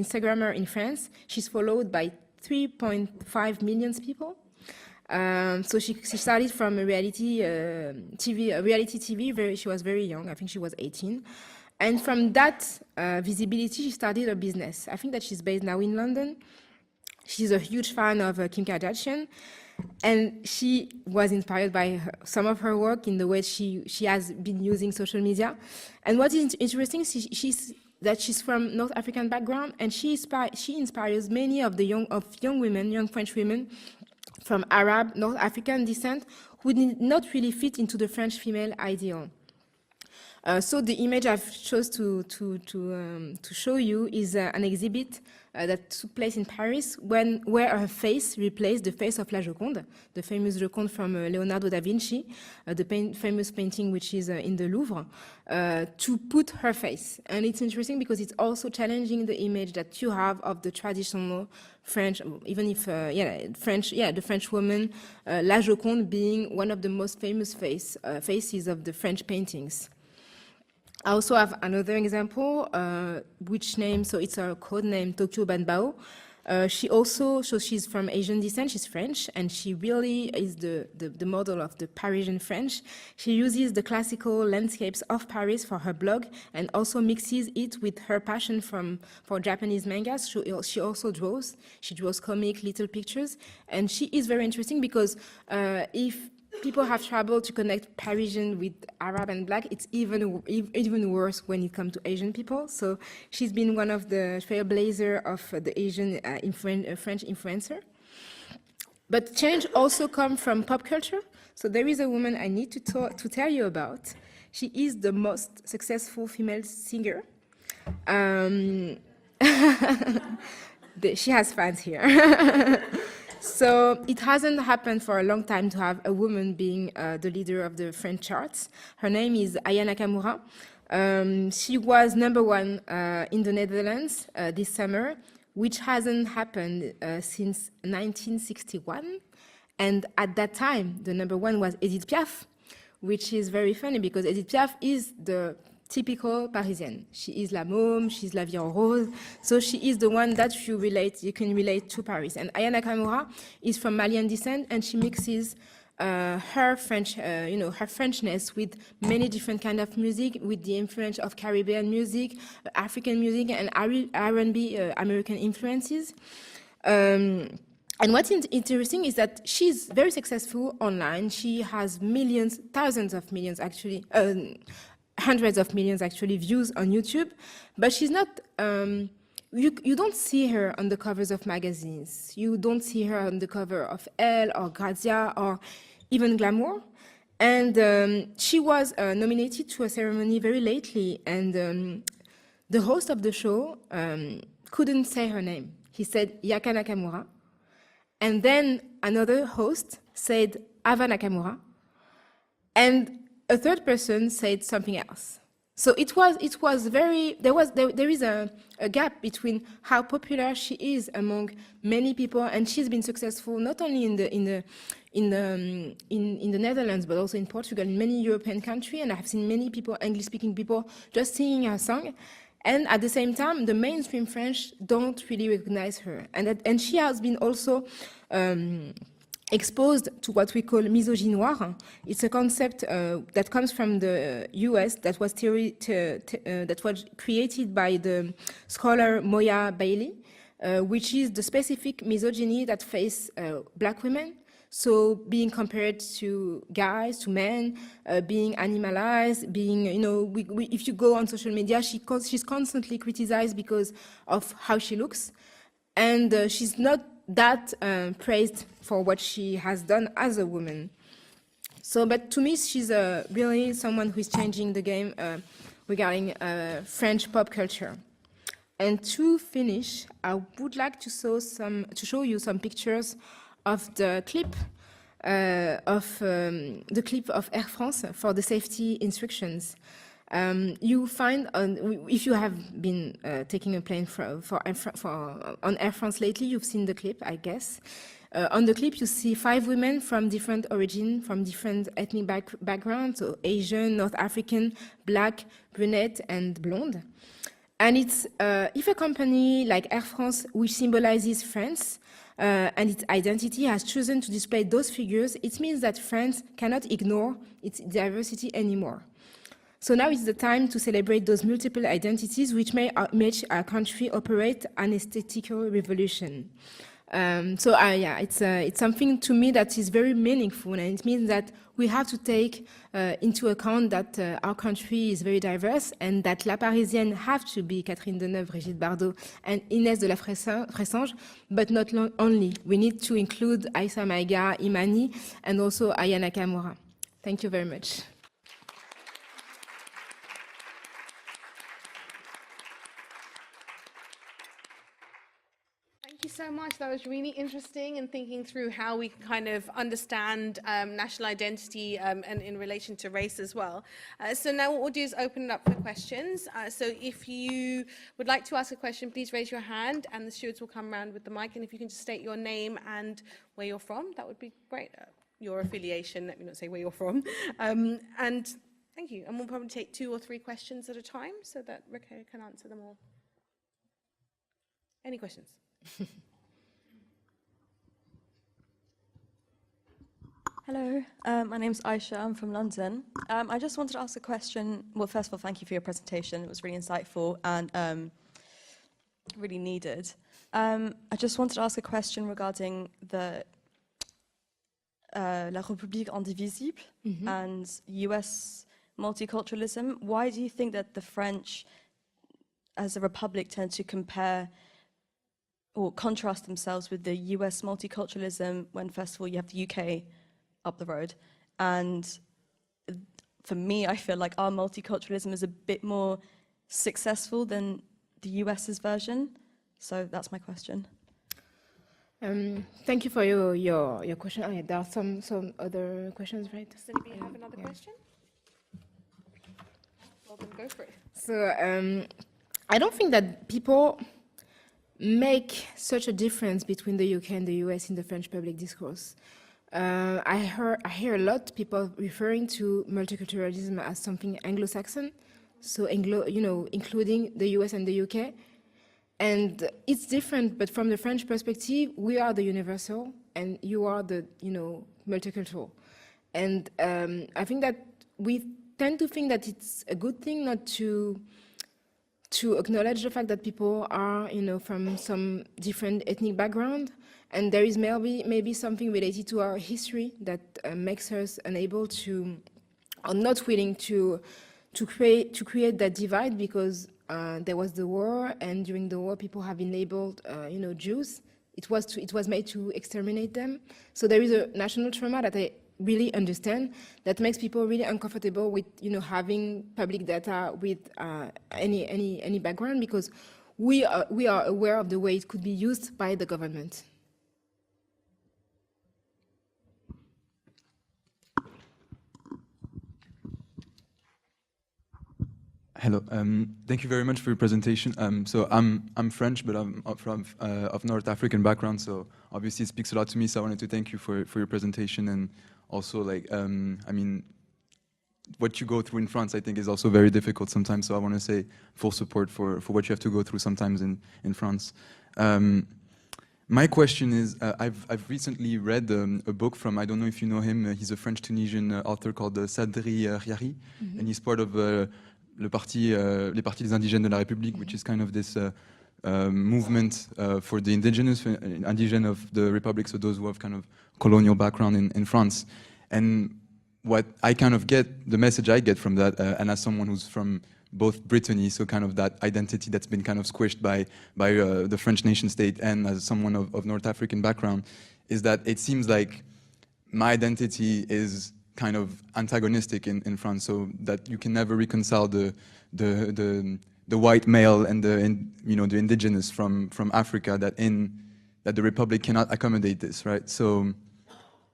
in France. She's followed by 3.5 million people. So she started from reality TV. She was very young. I think she was 18. And from that visibility, she started a business. I think that she's based now in London. She's a huge fan of Kim Kardashian, and she was inspired by some of her work in the way she has been using social media. And what is interesting is that she's from North African background, and she inspires many of the young French women from Arab, North African descent who did not really fit into the French female ideal. So the image I've chose to show you is an exhibit that took place in Paris where her face replaced the face of La Joconde, the famous Joconde from Leonardo da Vinci, the famous painting which is in the Louvre, to put her face. And it's interesting because it's also challenging the image that you have of the traditional French, even if, the French woman, La Joconde being one of the most famous faces of the French paintings. I also have another example, so it's a code name Tokyo Banbao. She's from Asian descent, she's French, and she really is the model of the Parisian French. She uses the classical landscapes of Paris for her blog and also mixes it with her passion for Japanese mangas. She also draws. She draws comic, little pictures, and she is very interesting because if people have trouble to connect Parisian with Arab and Black, it's even worse when it comes to Asian people. So she's been one of the trailblazer of the Asian French influencer. But change also comes from pop culture. So there is a woman I need to tell you about. She is the most successful female singer. She has fans here. So it hasn't happened for a long time to have a woman being the leader of the French charts. Her name is Ayana Camusha. She was #1 in the Netherlands this summer, which hasn't happened since 1961. And at that time, the #1 was Edith Piaf, which is very funny because Edith Piaf is the typical Parisienne. She is la môme, she's la vie en rose. So she is the one that you can relate to Paris. And Ayana Camusha is from Malian descent, and she mixes her French, her Frenchness with many different kind of music, with the influence of Caribbean music, African music, and R&B American influences. And what's interesting is that she's very successful online. She has millions, thousands of millions actually, hundreds of millions actually views on YouTube, but she's not, you don't see her on the covers of magazines. You don't see her on the cover of Elle or Grazia or even Glamour. And she was nominated to a ceremony very lately, and the host of the show couldn't say her name. He said Ayana Camusha. And then another host said Ava Nakamura, and a third person said something else. So it was very, there is a gap between how popular she is among many people, and she's been successful not only in the Netherlands, but also in Portugal, in many European countries, and I've seen many people, English-speaking people, just singing her song. And at the same time, the mainstream French don't really recognize her. And she has been also exposed to what we call misogynie noire. It's a concept that comes from the US that was created by the scholar Moya Bailey, which is the specific misogyny that face black women. So being compared to guys, to men, being animalized, being, if you go on social media, she's constantly criticized because of how she looks. And she's not that praised for what she has done as a woman. So, but to me, she's really someone who is changing the game regarding French pop culture. And to finish, I would like to show you some pictures of the clip of Air France for the safety instructions. You find if you have been taking a plane on Air France lately, you've seen the clip, I guess. On the clip, you see 5 women from different origin, from different ethnic backgrounds, so Asian, North African, Black, brunette, and blonde. And it's if a company like Air France, which symbolizes France, and its identity has chosen to display those figures, it means that France cannot ignore its diversity anymore. So now is the time to celebrate those multiple identities which may make our country operate an aesthetical revolution. It's something to me that is very meaningful, and it means that we have to take into account that our country is very diverse, and that La Parisienne have to be Catherine Deneuve, Brigitte Bardot, and Inès de la Fressange, but not only. We need to include Aïssa Maïga, Imani, and also Ayana Camusha. Thank you very much. Thank you so much. That was really interesting, and thinking through how we kind of understand national identity and in relation to race as well. So now what we'll do is open it up for questions. So if you would like to ask a question, please raise your hand and the stewards will come around with the mic. And if you can just state your name and where you're from, that would be great. Your affiliation, let me not say where you're from. And thank you. And we'll probably take 2 or 3 questions at a time so that Rokhaya can answer them all. Any questions? Hello, my name's Aisha, I'm from London. I just wanted to ask a question. Well, first of all, thank you for your presentation. It was really insightful and really needed. I just wanted to ask a question regarding the La République indivisible and US multiculturalism. Why do you think that the French, as a republic, tend to compare or contrast themselves with the US multiculturalism when, first of all, you have the UK up the road? And for me, I feel like our multiculturalism is a bit more successful than the US's version. So that's my question. Thank you for your question. Oh, yeah, there are some other questions, right? Does anybody have another question? Well, then go for it. So I don't think that people make such a difference between the UK and the US in the French public discourse. I hear a lot people referring to multiculturalism as something Anglo-Saxon, so including the US and the UK. And it's different, but from the French perspective, we are the universal and you are the, multicultural. And I think that we tend to think that it's a good thing not to acknowledge the fact that people are, from some different ethnic background, and there is maybe something related to our history that makes us unable to, or not willing to create that divide, because there was the war, and during the war, people have been labeled, Jews. It was made to exterminate them. So there is a national trauma that I really understand that makes people really uncomfortable with, having public data with any background, because we are aware of the way it could be used by the government. Hello, thank you very much for your presentation. So I'm French, but I'm from of North African background, so obviously it speaks a lot to me. So I wanted to thank you for your presentation, and also I mean, what you go through in France, I think, is also very difficult sometimes. So I want to say full support for what you have to go through sometimes in France. My question is, I've recently read a book from, I don't know if you know him, he's a French-Tunisian author called Sadri Riari, and he's part of les Partis des Indigènes de la République, which is kind of this movement for the indigenous, indigene of the Republic, so those who have kind of colonial background in France. And what I kind of get, the message I get from that, and as someone who's from both Brittany, so kind of that identity that's been kind of squished by the French nation state, and as someone of North African background, is that it seems like my identity is kind of antagonistic in France, so that you can never reconcile the white male and the indigenous from Africa, that the Republic cannot accommodate this, right? So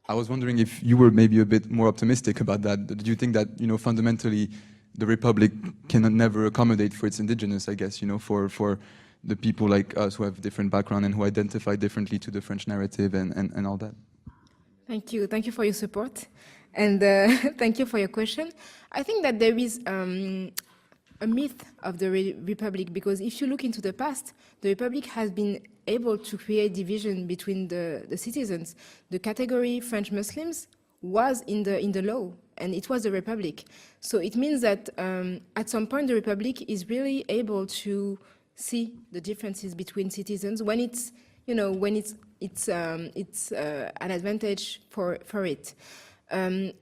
I was wondering if you were maybe a bit more optimistic about that. Do you think that fundamentally the Republic can never accommodate for its indigenous, I guess, for the people like us who have different background and who identify differently to the French narrative and all that? Thank you for your support. And thank you for your question. I think that there is a myth of the Republic, because if you look into the past, the Republic has been able to create division between the citizens. The category French Muslims was in the law, and it was the Republic. So it means that at some point the Republic is really able to see the differences between citizens when it's an advantage for it. And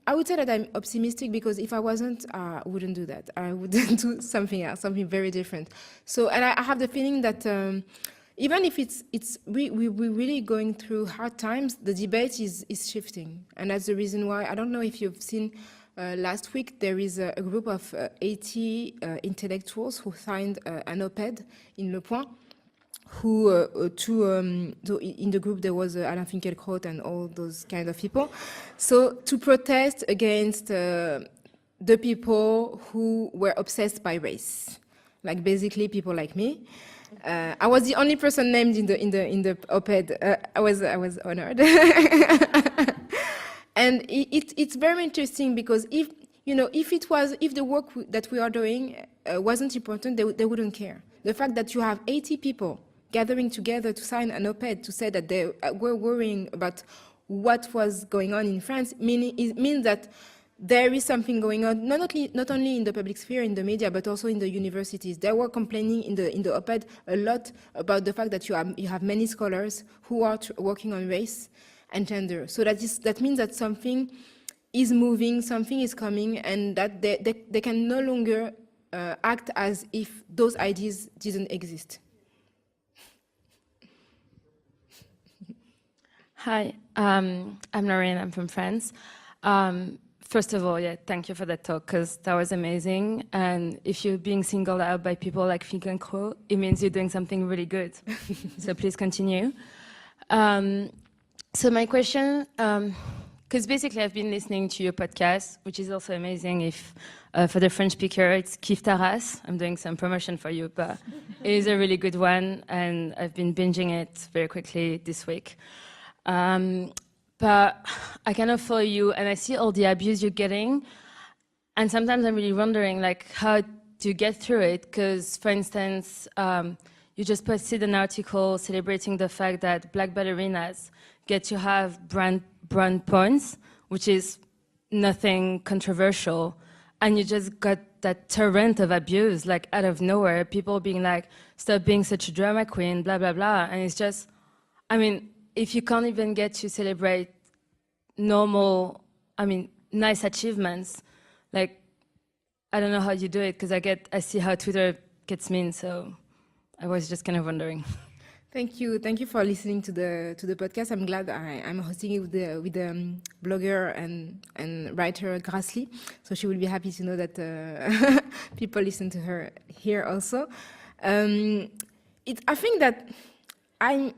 I would say that I'm optimistic, because if I wasn't, I wouldn't do that. I would do something else, something very different. So, and I have the feeling that even if we're really going through hard times, the debate is shifting. And that's the reason why, I don't know if you've seen, last week there is a group of 80 intellectuals who signed an op-ed in Le Point, who in the group there was Alain Finkielkraut and all those kind of people. So to protest against the people who were obsessed by race, like basically people like me. I was the only person named in the op-ed. I was honored. And it's very interesting, because if the work that we are doing wasn't important, they wouldn't care. The fact that you have 80 people gathering together to sign an op-ed to say that they were worrying about what was going on in France means that there is something going on, not only in the public sphere, in the media, but also in the universities. They were complaining in the op-ed a lot about the fact that you have many scholars who are working on race and gender. So that means that something is moving, something is coming, and that they can no longer act as if those ideas didn't exist. Hi, I'm Lorraine, I'm from France. First of all, thank you for that talk, because that was amazing. And if you're being singled out by people like Finkielkraut, it means you're doing something really good. So please continue. So my question, because basically I've been listening to your podcast, which is also amazing. If for the French speaker, it's Kif Taras. I'm doing some promotion for you, but it is a really good one, and I've been binging it very quickly this week. But I kind of follow you, and I see all the abuse you're getting, and sometimes I'm really wondering, like, how do you get through it? Because, for instance, you just posted an article celebrating the fact that Black ballerinas get to have brand points, which is nothing controversial, and you just got that torrent of abuse, like, out of nowhere, people being like, stop being such a drama queen, blah, blah, blah, and it's just, I mean, if you can't even get to celebrate normal, nice achievements, like, I don't know how you do it, because I see how Twitter gets mean, so I was just kind of wondering. Thank you for listening to the podcast. I'm glad I'm hosting it with the blogger and writer Grassley, so she will be happy to know that people listen to her here also. I think that I'm,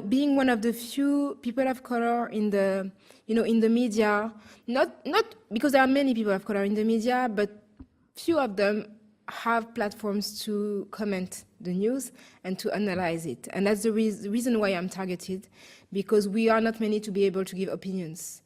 being one of the few people of color in the media, not because there are many people of color in the media, but few of them have platforms to comment the news and to analyze it. And that's the reason why I'm targeted, because we are not many to be able to give opinions.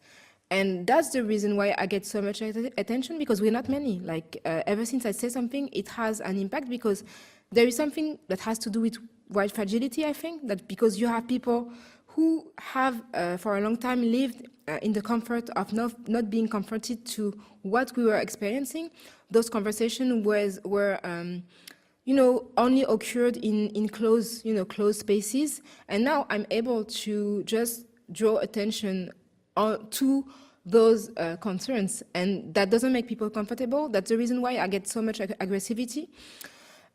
And that's the reason why I get so much attention, because we're not many. Like, ever since I say something, it has an impact, because there is something that has to do with white fragility, I think, that because you have people who have for a long time lived in the comfort of not being confronted to what we were experiencing. Those conversations were only occurred in closed spaces, and now I'm able to just draw attention to those concerns, and that doesn't make people comfortable. That's the reason why I get so much aggressivity.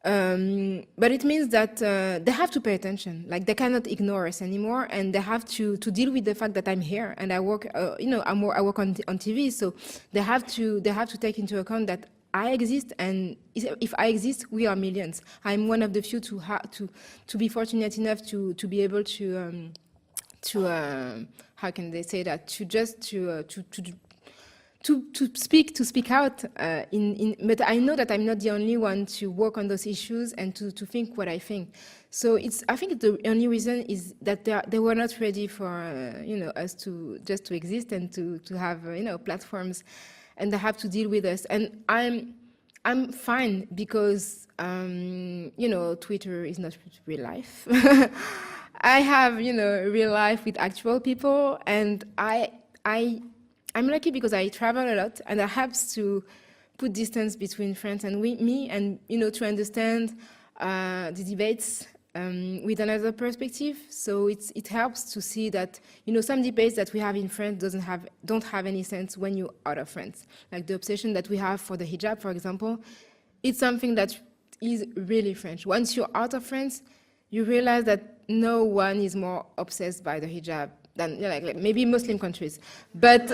But it means that they have to pay attention. Like, they cannot ignore us anymore, and they have to deal with the fact that I'm here and I work. I work on TV, so they have to take into account that I exist, and if I exist, we are millions. I'm one of the few to be fortunate enough to be able to how can they say that, to speak out but I know that I'm not the only one to work on those issues and to think what I think. So I think the only reason is that they were not ready for us to just to exist and to have platforms, and they have to deal with us. And I'm fine, because Twitter is not real life. I have real life with actual people, and I'm lucky because I travel a lot, and that helps to put distance between France and me, and to understand the debates with another perspective. So it helps to see that some debates that we have in France don't have any sense when you're out of France. Like the obsession that we have for the hijab, for example, it's something that is really French. Once you're out of France, you realize that no one is more obsessed by the hijab than like maybe Muslim countries, but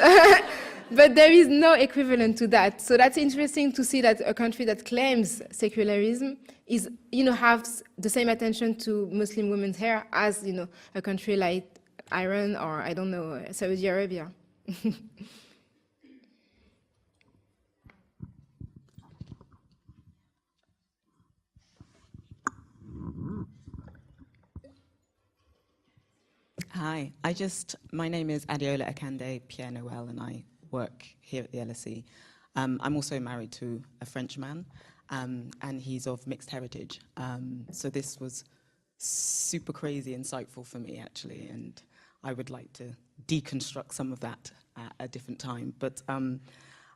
but there is no equivalent to that. So that's interesting to see that a country that claims secularism is has the same attention to Muslim women's hair as a country like Iran or I don't know, Saudi Arabia. Hi, my name is Adiola Akande Pierre Noel, and I work here at the LSE. I'm also married to a Frenchman, and he's of mixed heritage. So this was super crazy insightful for me, actually, and I would like to deconstruct some of that at a different time. But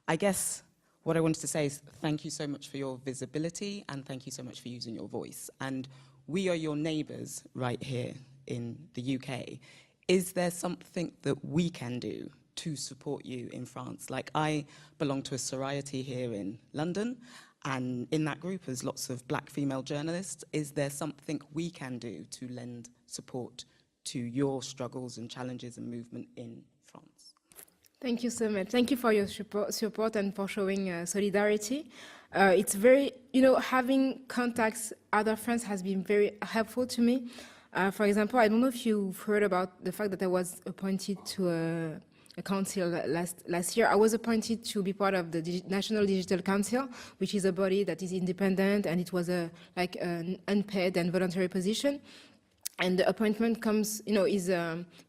I guess what I wanted to say is thank you so much for your visibility, and thank you so much for using your voice. And we are your neighbours right here in the UK. Is there something that we can do to support you in France? Like, I belong to a sorority here in London, and in that group there's lots of black female journalists. Is there something we can do to lend support to your struggles and challenges and movement in France? Thank you so much. Thank you for your support and for showing solidarity. It's very, having contacts, other friends has been very helpful to me. For example, I don't know if you've heard about the fact that I was appointed to a council last year. I was appointed to be part of the National Digital Council, which is a body that is independent, and it was like an unpaid and voluntary position. And the appointment comes, is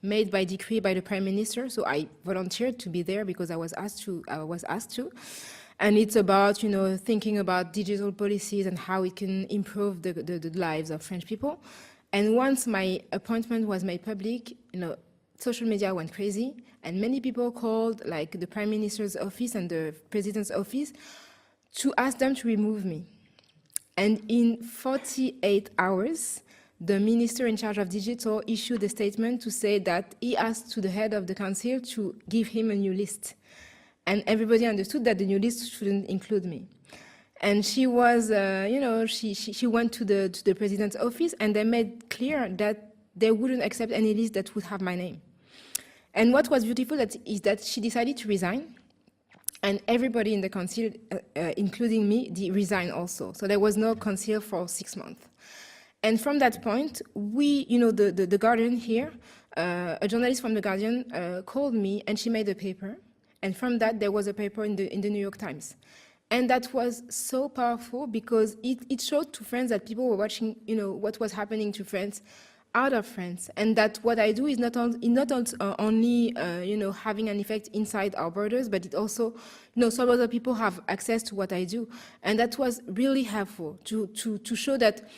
made by decree by the Prime Minister. So I volunteered to be there because I was asked to. And it's about, thinking about digital policies and how it can improve the lives of French people. And once my appointment was made public, social media went crazy, and many people called like the Prime Minister's office and the President's office to ask them to remove me. And in 48 hours, the minister in charge of digital issued a statement to say that he asked to the head of the council to give him a new list. And everybody understood that the new list shouldn't include me. And she was, she went to the president's office, and they made clear that they wouldn't accept any list that would have my name. And what was beautiful is that she decided to resign, and everybody in the council, including me, resigned also. So there was no council for 6 months. And from that point, the Guardian here, a journalist from the Guardian called me, and she made a paper. And from that, there was a paper in the New York Times. And that was so powerful because it showed to France that people were watching, what was happening to France out of France, and that what I do is not only having an effect inside our borders, but it also, some other people have access to what I do. And that was really helpful to show that.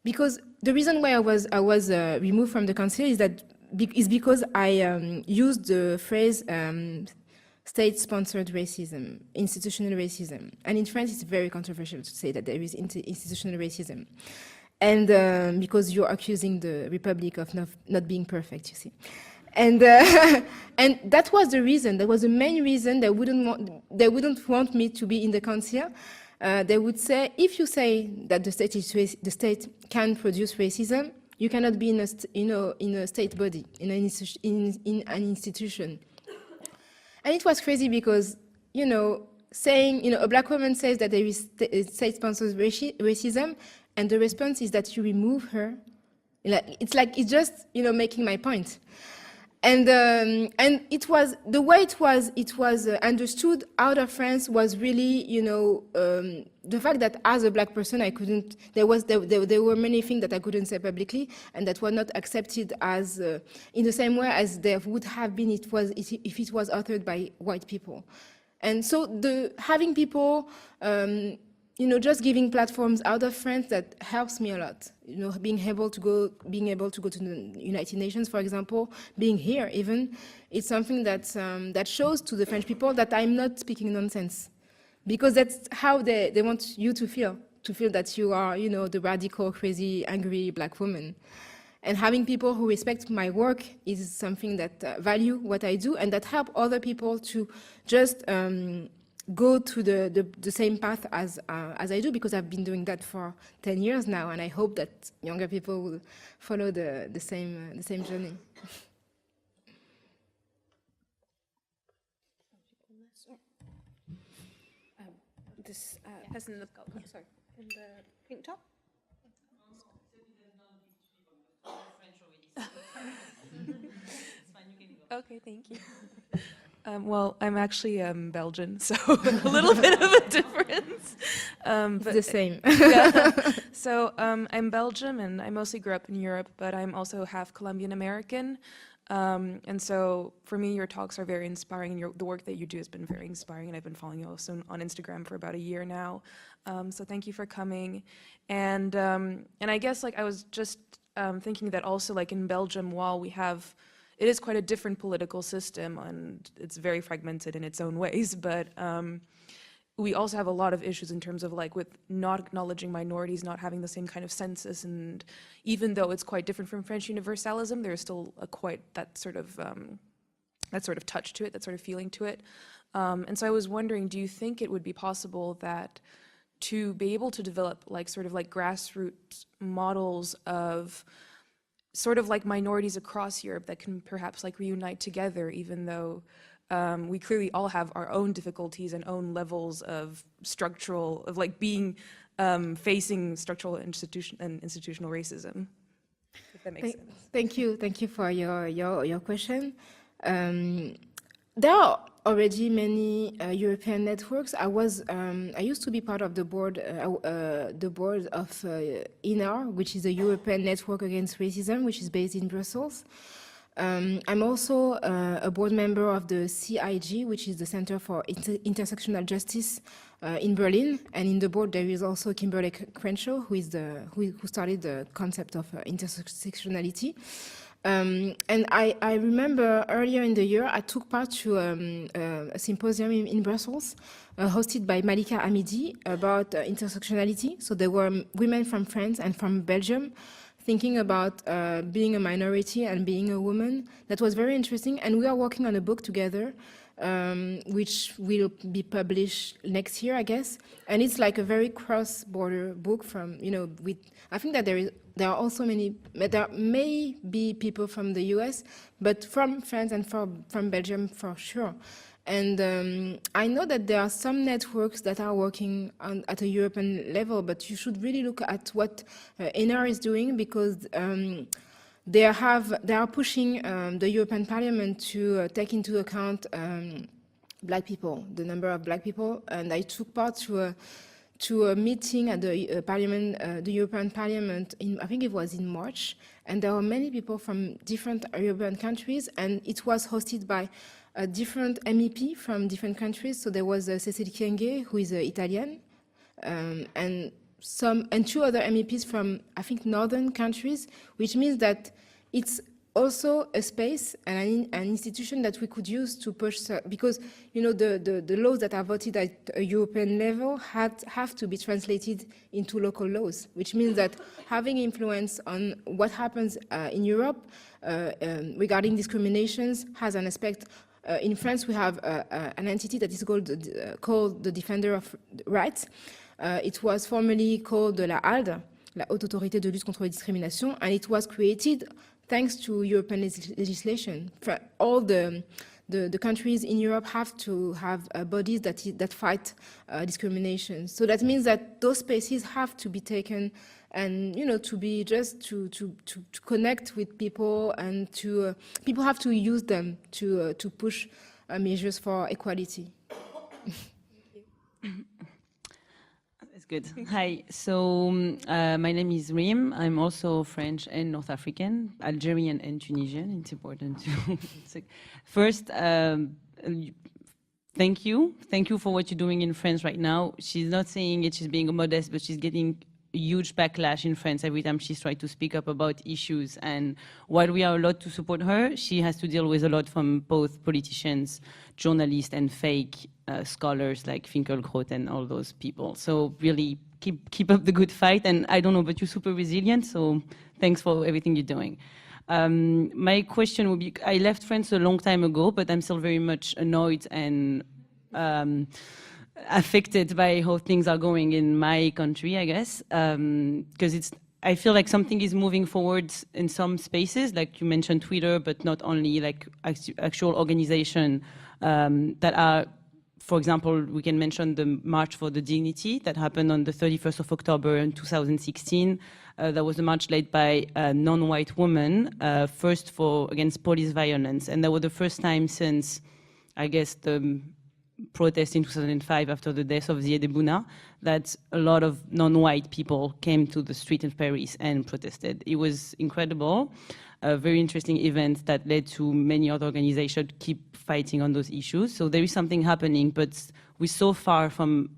Because the reason why I was removed from the council is because I used the phrase state-sponsored racism, institutional racism. And in France, it's very controversial to say that there is institutional racism. And because you're accusing the Republic of not being perfect, you see. And and that was the reason, that was the main reason they wouldn't want me to be in the council. They would say, if you say that the state can produce racism, you cannot be in a state body, in an institution. And it was crazy because, saying, a black woman says that there is state-sponsored racism, and the response is that you remove her. It's just, making my point. And it was the way it was understood out of France was really, the fact that as a black person I couldn't. There were many things that I couldn't say publicly, and that were not accepted as in the same way as there would have been if it was authored by white people. And so having people. Just giving platforms out of France, that helps me a lot. Being able to go to the United Nations, for example, being here even, it's something that shows to the French people that I'm not speaking nonsense, because that's how they want you to feel that you are, the radical, crazy, angry black woman. And having people who respect my work is something that value what I do, and that help other people to just go to the same path as I do, because I've been doing that for 10 years now, and I hope that younger people will follow the same journey. This person in the pink top. Okay, thank you. Well, I'm actually Belgian, so a little bit of a difference. But the same. Yeah. So I'm Belgian, and I mostly grew up in Europe, but I'm also half Colombian American. And so for me, your talks are very inspiring, and the work that you do has been very inspiring, and I've been following you also on Instagram for about a year now. So thank you for coming. And I guess I was just thinking that also in Belgium, while it is quite a different political system, and it's very fragmented in its own ways, but we also have a lot of issues in terms of with not acknowledging minorities, not having the same kind of census, and even though it's quite different from French universalism, there's still that sort of touch to it, that sort of feeling to it. And so I was wondering, do you think it would be possible that to be able to develop grassroots models of minorities across Europe that can perhaps reunite together, even though we clearly all have our own difficulties and own levels of facing structural and institutional racism? that makes sense. Thank you for your question. There are already many European networks. I used to be part of the board of INAR, which is a European Network Against Racism, which is based in Brussels. I'm also a board member of the CIG, which is the Center for Intersectional Justice in Berlin. And in the board, there is also Kimberly Crenshaw, who started the concept of intersectionality. And I remember earlier in the year, I took part to a symposium in Brussels, hosted by Malika Hamidi about intersectionality. So there were women from France and from Belgium thinking about being a minority and being a woman. That was very interesting. And we are working on a book together, which will be published next year, I guess. And it's like a very cross-border book from, I think that there are also there may be people from the US, but from France and from Belgium for sure. And I know that there are some networks that are working at a European level, but you should really look at what NR is doing, because they are pushing the European Parliament to take into account Black people, the number of Black people. And I took part to a meeting at the Parliament, the European Parliament, I think it was in March, and there were many people from different European countries, and it was hosted by a different MEP from different countries. So there was Cécile Kyenge, who is Italian, and two other MEPs from, I think, northern countries, which means that it's also a space and an institution that we could use to push, because the laws that are voted at a European level have to be translated into local laws, which means that having influence on what happens in Europe regarding discriminations has an aspect. In France, we have an entity that is called the Defender of Rights. It was formerly called la HALDE, la Haute Autorité de Lutte contre les Discriminations, and it was created thanks to European legislation. All the countries in Europe have to have bodies that fight discrimination. So that means that those spaces have to be taken, and to be just to connect with people, and people have to use them to push measures for equality. That's good. Hi. So my name is Rim. I'm also French and North African, Algerian and Tunisian. It's important to. First, thank you. Thank you for what you're doing in France right now. She's not saying it, she's being modest, but she's getting a huge backlash in France every time she's tried to speak up about issues. And while we are allowed to support her, she has to deal with a lot from both politicians, journalists, and fake scholars like Finkielkraut and all those people. So really keep up the good fight. And I don't know, but you're super resilient. So thanks for everything you're doing. My question would be, I left France a long time ago, but I'm still very much annoyed and affected by how things are going in my country, I guess, because I feel like something is moving forward in some spaces, like you mentioned Twitter, but not only, like actual organization that are, for example, we can mention the March for the Dignity that happened on the 31st of October in 2016. That was a march led by a non-white woman, first against police violence. And that was the first time since, I guess, the protest in 2005 after the death of Ziad Ebouna, that a lot of non-white people came to the street in Paris and protested. It was incredible, a very interesting event that led to many other organizations keep fighting on those issues. So there is something happening, but we're so far from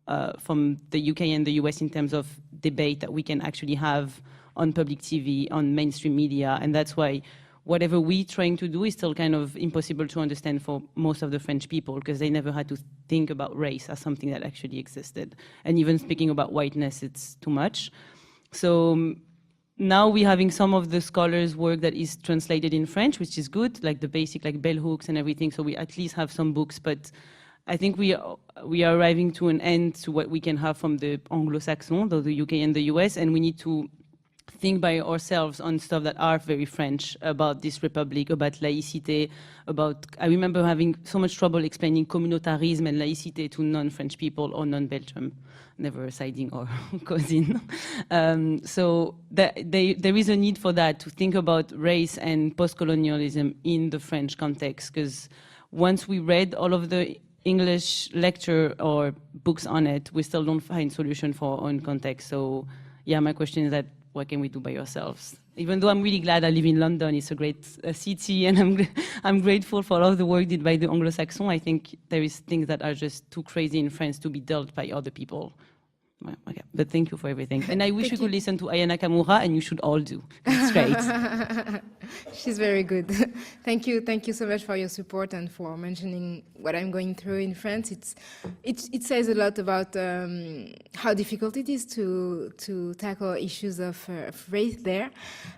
the UK and the US in terms of debate that we can actually have on public TV, on mainstream media, and that's why whatever we're trying to do is still kind of impossible to understand for most of the French people, because they never had to think about race as something that actually existed. And even speaking about whiteness, it's too much. So now we're having some of the scholars' work that is translated in French, which is good, like the basic, like bell hooks and everything, so we at least have some books, but I think we are arriving to an end to what we can have from the Anglo-Saxon, the UK and the US, and we need to think by ourselves on stuff that are very French about this republic, about laïcité, about, I remember having so much trouble explaining communautarism and laïcité to non-French people or non-Belgium, never siding or cousin. So there is a need for that, to think about race and post-colonialism in the French context, because once we read all of the English lecture or books on it, we still don't find solution for our own context. So yeah, my question is that, what can we do by ourselves? Even though I'm really glad I live in London, it's a great city, and I'm grateful for all of the work did by the Anglo-Saxon. I think there is things that are just too crazy in France to be dealt by other people. Well, okay. But thank you for everything. And I wish you could listen to Ayana Camusha, and you should all do. It's great. She's very good. Thank you so much for your support and for mentioning what I'm going through in France. It says a lot about how difficult it is to tackle issues of race there.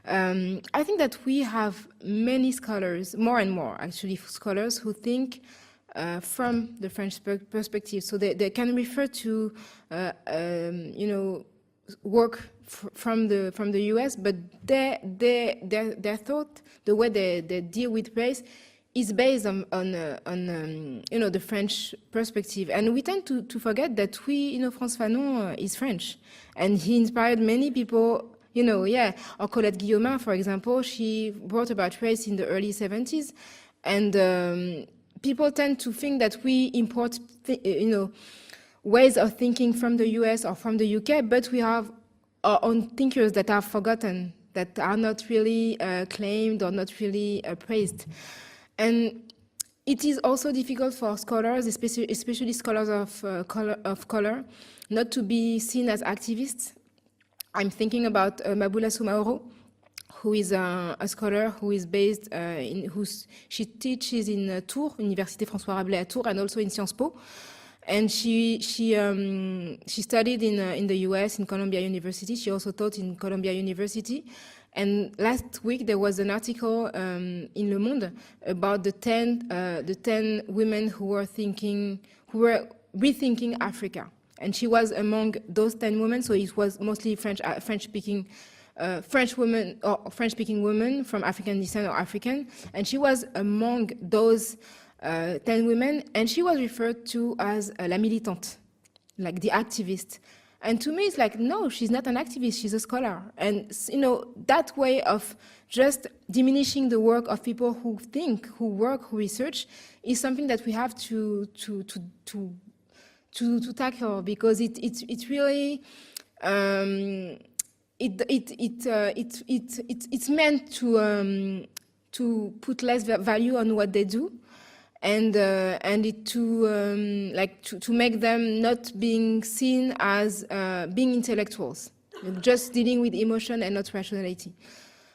I think that we have many scholars, more and more actually, scholars who think from the French perspective, so they can refer to work from the US, but their thought, the way they deal with race, is based on the French perspective, and we tend to forget that Frantz Fanon is French, and he inspired many people. Or Colette Guillaumin, for example, she wrote about race in the early 70s, and people tend to think that we import, ways of thinking from the US or from the UK, but we have our own thinkers that are forgotten, that are not really claimed or not really praised. And it is also difficult for scholars, especially scholars of color, not to be seen as activists. I'm thinking about Mabula Soumaoro, who is a scholar who is based she teaches in Tours, Université François Rabelais à Tours, and also in Sciences Po. And she studied in the US in Columbia University. She also taught in Columbia University. And last week there was an article in Le Monde about the 10 women who were rethinking Africa. And she was among those 10 women. So it was mostly French-speaking women from African descent or African, and she was among those 10 women, and she was referred to as la militante, like the activist. And to me, it's like, no, she's not an activist, she's a scholar. And that way of just diminishing the work of people who think, who work, who research, is something that we have to tackle, because it's really. It's meant to put less value on what they do, and to make them not being seen as being intellectuals, just dealing with emotion and not rationality.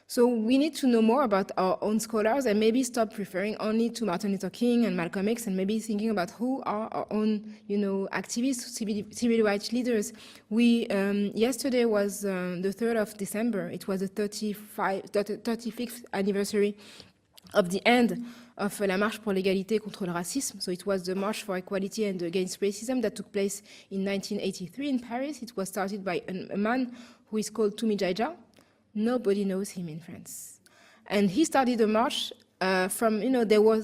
So we need to know more about our own scholars and maybe stop referring only to Martin Luther King and Malcolm X, and maybe thinking about who are our own, activists, civil rights leaders. We yesterday was the 3rd of December. It was the 35th anniversary of the end of La Marche pour l'égalité contre le racisme. So it was the March for Equality and Against Racism that took place in 1983 in Paris. It was started by a man who is called Tumi Jaija. Nobody knows him in France. And he started a march from, there were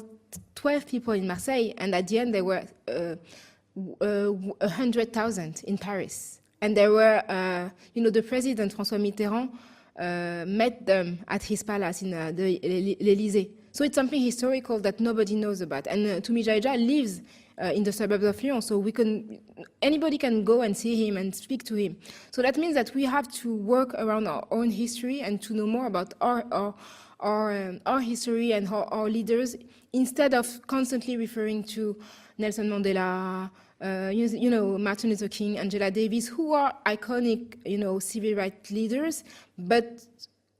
12 people in Marseille, and at the end there were 100,000 in Paris. And there were, the president, François Mitterrand, met them at his palace in the l'Élysée. So it's something historical that nobody knows about. And Tumi Jaija lives in the suburbs of Lyon, so anybody can go and see him and speak to him. So that means that we have to work around our own history and to know more about our history and our leaders, instead of constantly referring to Nelson Mandela, Martin Luther King, Angela Davis, who are iconic, civil rights leaders, but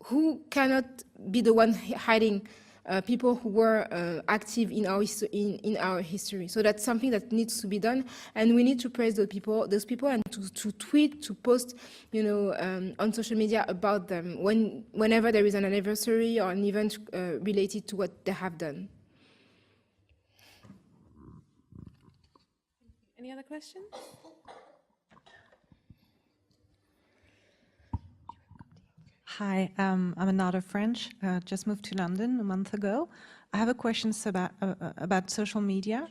who cannot be the one hiding people who were active in our history. So that's something that needs to be done, and we need to praise those people, and to tweet, to post, on social media about them whenever there is an anniversary or an event related to what they have done. Any other questions? Hi, I'm another French, just moved to London a month ago. I have a question about social media.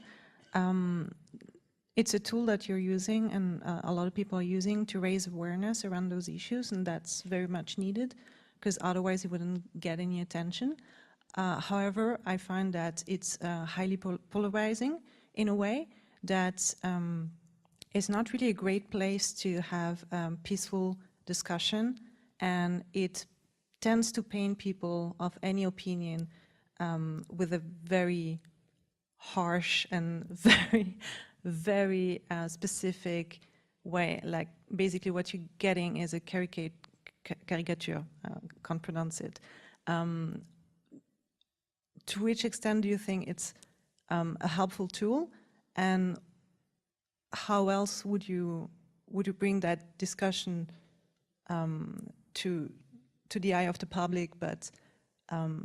It's a tool that you're using and a lot of people are using to raise awareness around those issues, and that's very much needed because otherwise it wouldn't get any attention. However, I find that it's highly polarizing in a way that it's not really a great place to have peaceful discussion, and it tends to paint people of any opinion with a very harsh and very specific way. Like basically what you're getting is a caricature, can't pronounce it. To which extent do you think it's a helpful tool, and how else would you bring that discussion to the eye of the public, but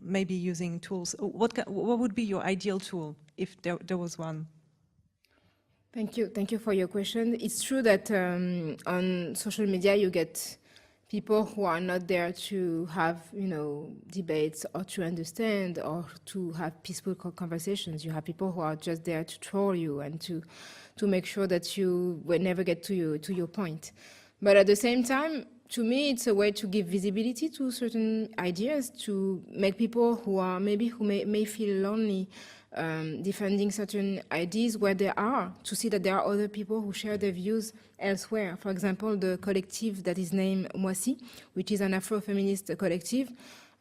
maybe using tools? What would be your ideal tool if there was one? Thank you for your question. It's true that on social media you get people who are not there to have, debates or to understand or to have peaceful conversations. You have people who are just there to troll you and to make sure that you will never get to your point. But at the same time, to me, it's a way to give visibility to certain ideas, to make people who may feel lonely defending certain ideas where they are, to see that there are other people who share their views elsewhere. For example, the collective that is named Moissy, which is an Afro-feminist collective.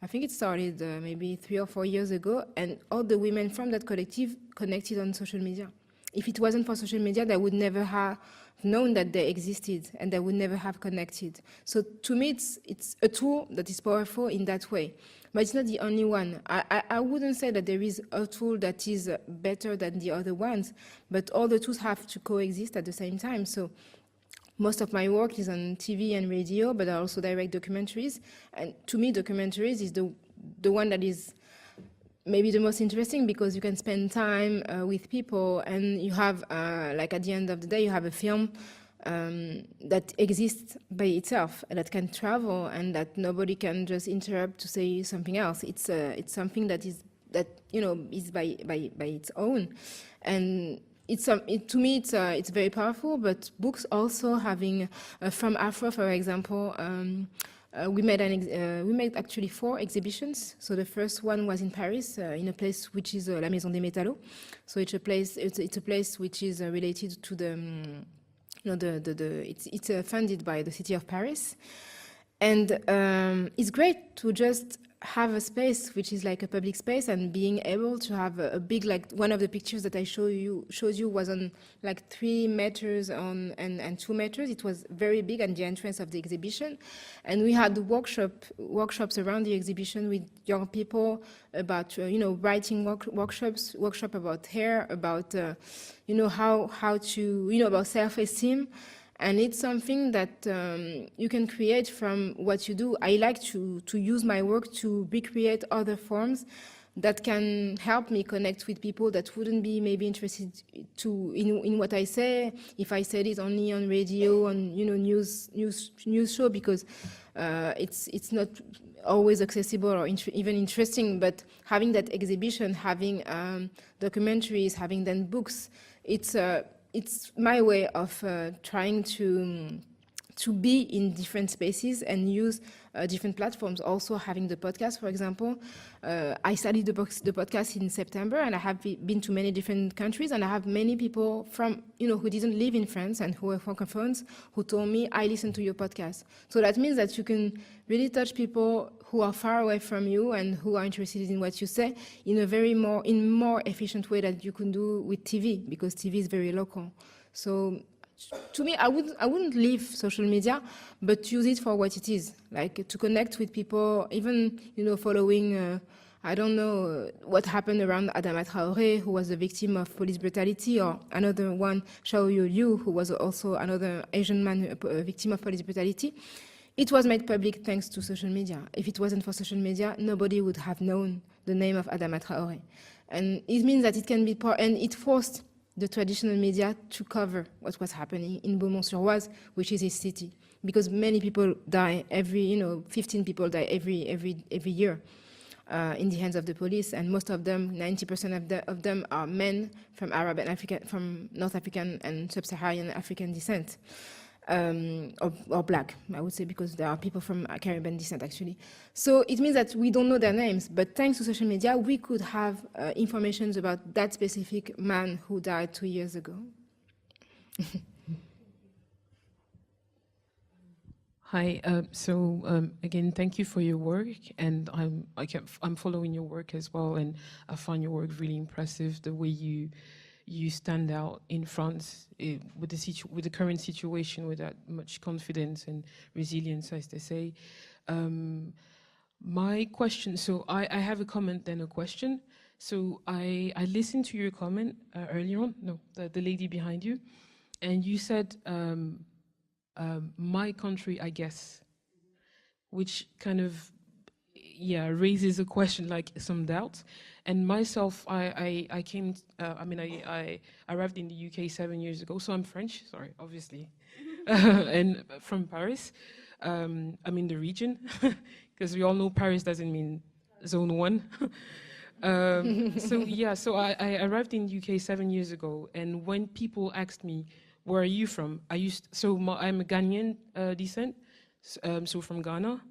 I think it started maybe 3 or 4 years ago, and all the women from that collective connected on social media. If it wasn't for social media, they would never have known that they existed, and they would never have connected. So to me, it's a tool that is powerful in that way. But it's not the only one. I wouldn't say that there is a tool that is better than the other ones, but all the tools have to coexist at the same time. So most of my work is on TV and radio, but I also direct documentaries. And to me, documentaries is the one that is maybe the most interesting, because you can spend time with people, and you have, like at the end of the day, you have a film that exists by itself, that can travel, and that nobody can just interrupt to say something else. It's something that is by its own, and to me it's very powerful. But books also having from Afro, for example. We made actually 4 exhibitions. So the first one was in Paris, in a place which is La Maison des Métallos. So it's a place which is related to the it's funded by the city of Paris, and it's great to just have a space which is like a public space, and being able to have a big, like one of the pictures that I showed you was on like 3 meters and 2 meters. It was very big at the entrance of the exhibition, and we had workshops around the exhibition with young people about writing workshop about hair, about how to about self-esteem. And it's something that you can create from what you do. I like to use my work to recreate other forms that can help me connect with people that wouldn't be maybe interested in what I say if I said it only on radio, on news show, because it's not always accessible or even interesting. But having that exhibition, having documentaries, having then books, it's my way of trying to be in different spaces and use different platforms. Also having the podcast, for example. I studied the podcast in September, and I have been to many different countries, and I have many people from, who didn't live in France and who were francophones who told me, I listen to your podcast. So that means that you can really touch people who are far away from you and who are interested in what you say in a more efficient way that you can do with TV, because TV is very local. So to me, I wouldn't leave social media, but use it for what it is, like to connect with people, even, following, I don't know what happened around Adama Traoré, who was a victim of police brutality, or another one, Xiao Yu, who was also another Asian man, a victim of police brutality. It was made public thanks to social media. If it wasn't for social media, nobody would have known the name of Adama Traoré. And it means that it can be and it forced the traditional media to cover what was happening in Beaumont-sur-Oise, which is his city, because many people die every, 15 people die every year in the hands of the police, and most of them, 90% of them are men from Arab and African, from North African and Sub-Saharan African descent. Or black, I would say, because there are people from Caribbean descent, actually. So it means that we don't know their names, but thanks to social media, we could have information about that specific man who died 2 years ago. Hi, again, thank you for your work, and I'm following your work as well, and I find your work really impressive, the way you stand out in France with the current situation with that much confidence and resilience, as they say. My question, so I have a comment then a question. So I listened to your comment earlier on, no, the lady behind you, and you said, my country, I guess, which kind of, raises a question, like some doubt. And myself, I arrived in the UK 7 years ago, so I'm French, sorry, obviously, and from Paris. I'm in the region, because we all know Paris doesn't mean zone 1. So I arrived in the UK 7 years ago, and when people asked me, where are you from? I'm a Ghanaian descent, so from Ghana.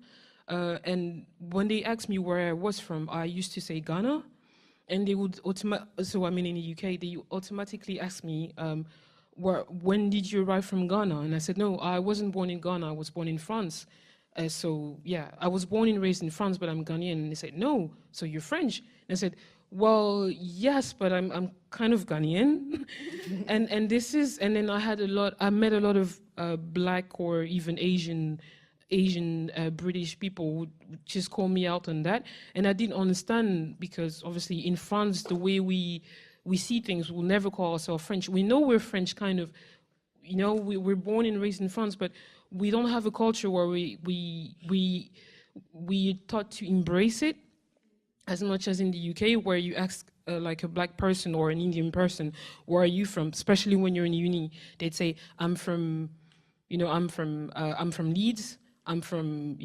And when they asked me where I was from, I used to say Ghana. And they would in the UK, they automatically ask me, when did you arrive from Ghana? And I said, no, I wasn't born in Ghana, I was born in France. I was born and raised in France, but I'm Ghanaian. And they said, no, so you're French. And I said, well, yes, but I'm kind of Ghanaian. and then I met a lot of black or even Asian British people would just call me out on that, and I didn't understand, because obviously in France the way we see things, we'll never call ourselves French. We know we're French, kind of, we're born and raised in France, but we don't have a culture where we taught to embrace it as much as in the UK, where you ask like a black person or an Indian person, where are you from? Especially when you're in uni, they'd say, I'm from Leeds. I'm from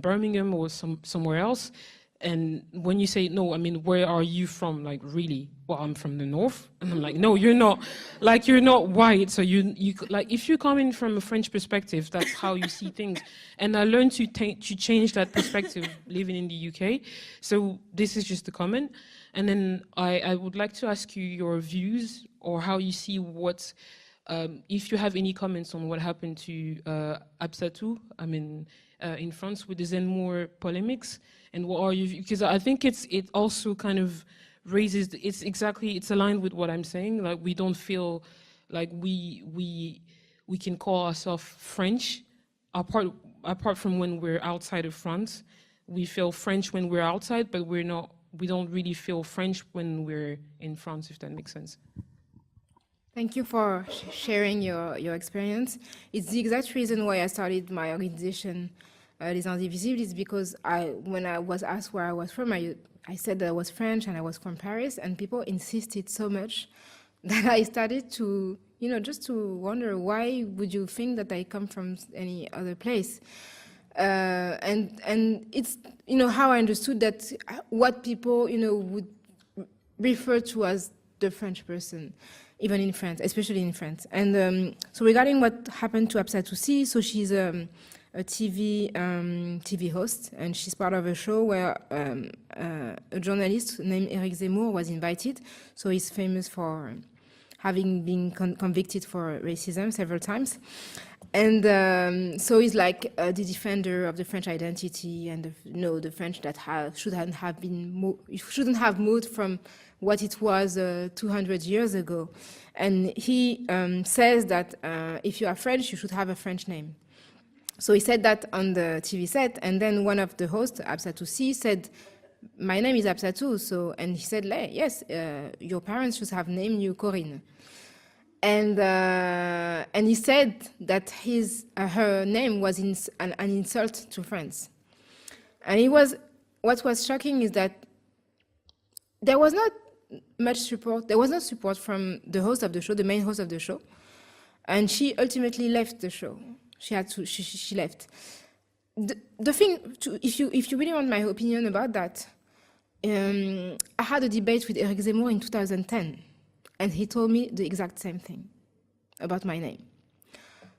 Birmingham or somewhere else. And when you say, no, where are you from? Like, really? Well, I'm from the north. And I'm like, no, you're not. Like, you're not white. So you like, if you're coming from a French perspective, that's how you see things. And I learned to change that perspective living in the UK. So this is just a comment. And then I would like to ask you your views, or how you see what, if you have any comments on what happened to Absatou, in France with the Zemmour polemics, and what are you? Because I think it also kind of raises. It's aligned with what I'm saying. Like, we don't feel like we can call ourselves French, apart from when we're outside of France. We feel French when we're outside, but we don't really feel French when we're in France, if that makes sense. Thank you for sharing your experience. It's the exact reason why I started my organization, Les Indivisibles, is because when I was asked where I was from, I said that I was French and I was from Paris, and people insisted so much that I started to, just to wonder, why would you think that I come from any other place? And it's, how I understood that what people, would refer to as the French person, even in France, especially in France. And so regarding what happened to Absatou, so she's a TV host, and she's part of a show where a journalist named Eric Zemmour was invited. So he's famous for having been convicted for racism several times. And so he's like the defender of the French identity, and the French that shouldn't have moved from what it was 200 years ago. And he says that if you are French, you should have a French name. So he said that on the TV set, and then one of the hosts, Absatou, said, my name is Absatou, and he said, yes, your parents should have named you Corinne. And he said that her name was an insult to France. And what was shocking is that there was not much support. There was no support from the host of the show, the main host of the show, and she ultimately left the show. She left. The thing, if you really want my opinion about that, I had a debate with Eric Zemmour in 2010, and he told me the exact same thing about my name.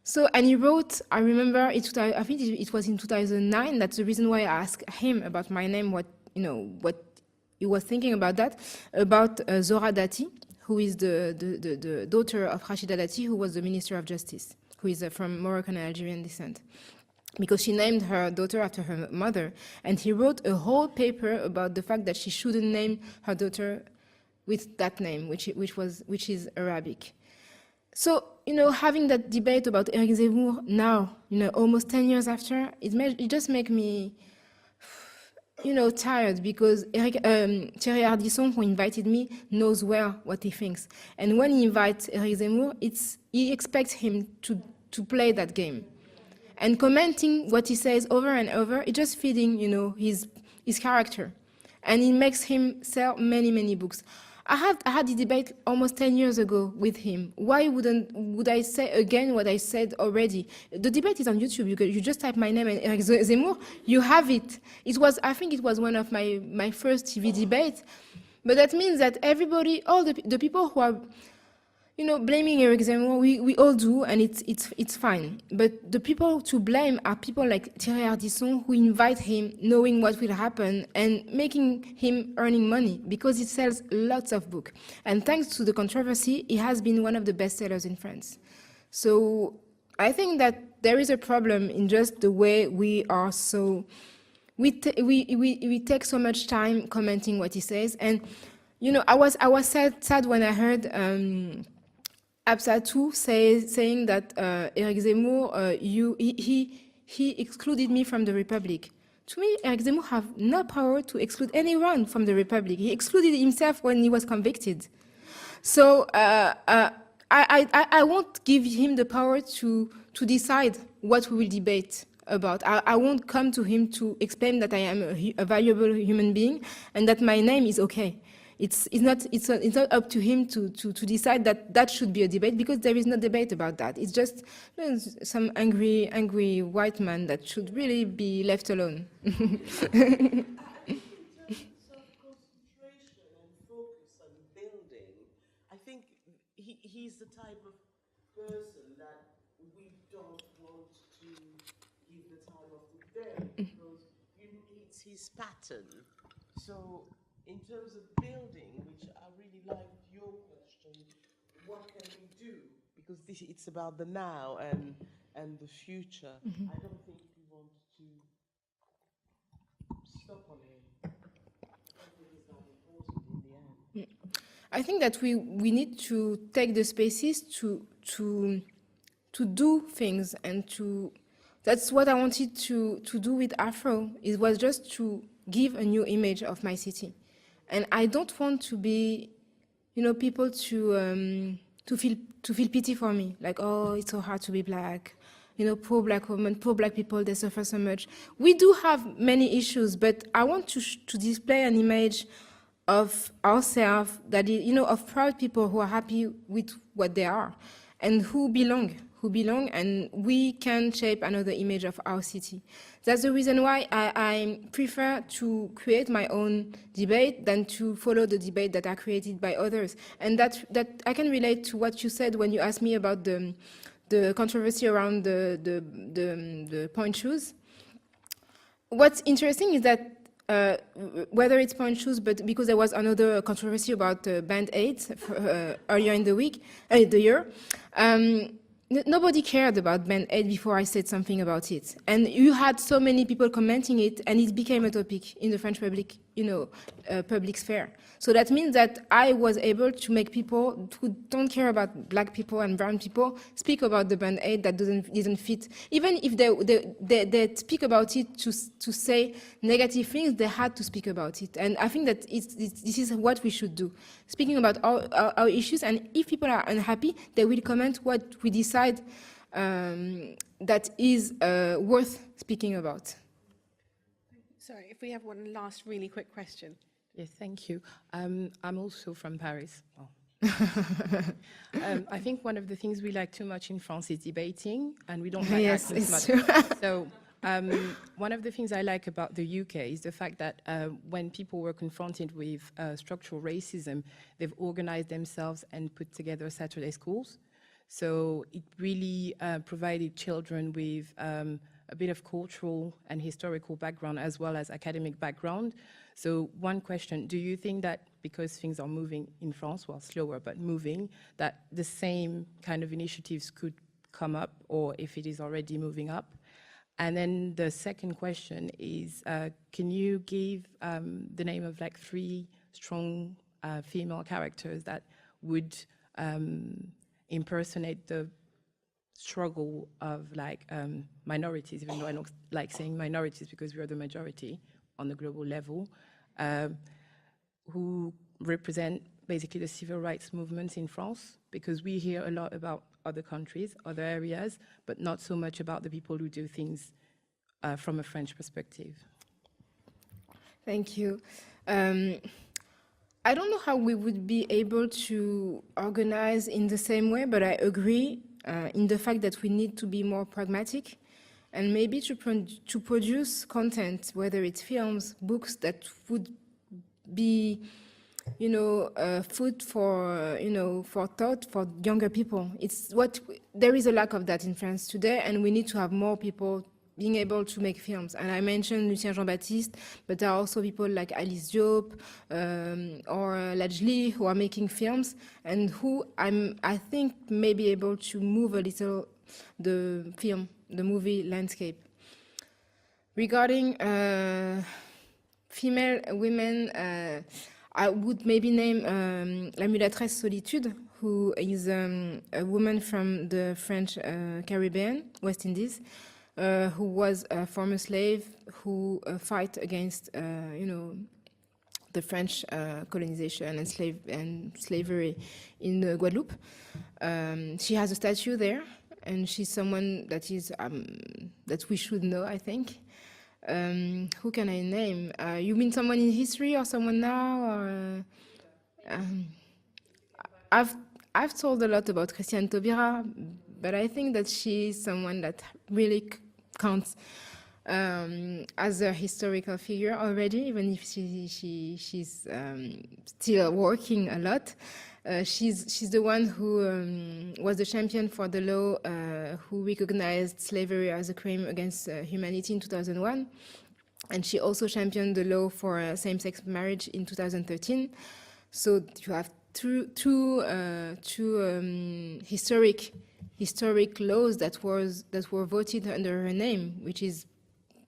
So, and he wrote, I remember, I think it was in 2009, that's the reason why I asked him about my name, what he was thinking about that, about Zora Dati, who is the daughter of Rachida Dati, who was the Minister of Justice, who is from Moroccan and Algerian descent, because she named her daughter after her mother. And he wrote a whole paper about the fact that she shouldn't name her daughter with that name, which is Arabic. So, having that debate about Eric Zemmour now, almost 10 years after, it just makes me, tired, because Thierry Ardisson, who invited me, knows well what he thinks. And when he invites Eric Zemmour, he expects him to play that game. And commenting what he says over and over, it's just feeding, his character. And it makes him sell many, many books. I had the debate almost 10 years ago with him. Why would I say again what I said already? The debate is on YouTube. You just type my name and Eric Zemmour, you have it. I think it was one of my first TV debates. But that means that everybody, all the people who are, blaming Eric Zemmour, we all do, and it's fine. But the people to blame are people like Thierry Ardisson, who invite him knowing what will happen and making him earning money, because he sells lots of books. And thanks to the controversy, he has been one of the best sellers in France. So I think that there is a problem in just the way we are so... We take so much time commenting what he says. And, I was sad when I heard... Absatou saying that Eric Zemmour, he excluded me from the Republic. To me, Eric Zemmour have no power to exclude anyone from the Republic. He excluded himself when he was convicted. So I won't give him the power to decide what we will debate about. I won't come to him to explain that I am a valuable human being and that my name is okay. It's not up to him to decide that should be a debate, because there is no debate about that. It's just some angry white man that should really be left alone. In terms of concentration and focus on building, I think he's the type of person that we don't want to give the time of the day, because it's his pattern. So in terms of building, which I really liked your question, what can we do? Because it's about the now and the future. Mm-hmm. I don't think we want to stop on him. I think it's not important in the end. I think that we need to take the spaces to do things, and that's what I wanted to do with Afro. It was just to give a new image of my city. And I don't want to be, people to feel pity for me. Like, oh, it's so hard to be black. Poor black women, poor black people, they suffer so much. We do have many issues, but I want to display an image of ourselves that is, of proud people who are happy with what they are and who belong, and we can shape another image of our city. That's the reason why I prefer to create my own debate than to follow the debate that are created by others. And that I can relate to what you said when you asked me about the controversy around the point shoes. What's interesting is that whether it's point shoes, but because there was another controversy about band aids earlier in the year, nobody cared about band aid before I said something about it. And you had so many people commenting it, and it became a topic in the French public, public sphere. So that means that I was able to make people who don't care about black people and brown people speak about the band aid that didn't fit. Even if they speak about it to say negative things, they had to speak about it. And I think that this is what we should do, speaking about our issues. And if people are unhappy, they will comment what we decide that is worth speaking about. Sorry, if we have one last really quick question. Yes, thank you. I'm also from Paris. Oh, I think one of the things we like too much in France is debating, and we don't like Yes, acting it's too much. true. So one of the things I like about the UK is the fact that when people were confronted with structural racism, they've organized themselves and put together Saturday schools. So it really provided children with a bit of cultural and historical background as well as academic background. So one question, do you think that because things are moving in France, well, slower, but moving, that the same kind of initiatives could come up, or if it is already moving up? And then the second question is, can you give the name of like 3 strong female characters that would impersonate the struggle of like minorities, even though I don't like saying minorities because we are the majority on the global level, who represent basically the civil rights movements in France, because we hear a lot about other countries, other areas, but not so much about the people who do things from a French perspective. Thank you. I don't know how we would be able to organize in the same way, but I agree in the fact that we need to be more pragmatic and maybe to produce content, whether it's films, books, that would be, food for, for thought for younger people. There is a lack of that in France today, and we need to have more people being able to make films. And I mentioned Lucien Jean-Baptiste, but there are also people like Alice Diop or Lajli who are making films and who I think may be able to move a little the movie landscape. Regarding female women, I would maybe name La Mulâtresse Solitude, who is a woman from the French Caribbean, West Indies, who was a former slave who fight against, the French colonization and slavery in Guadeloupe. She has a statue there, and she's someone that is that we should know, I think. Who can I name? You mean someone in history or someone now? Or, I've told a lot about Christiane Taubira, but I think that she's someone that really counts as a historical figure already, even if she's still working a lot. She's the one who was the champion for the law who recognized slavery as a crime against humanity in 2001. And she also championed the law for same-sex marriage in 2013. So you have two historic laws that were voted under her name, which is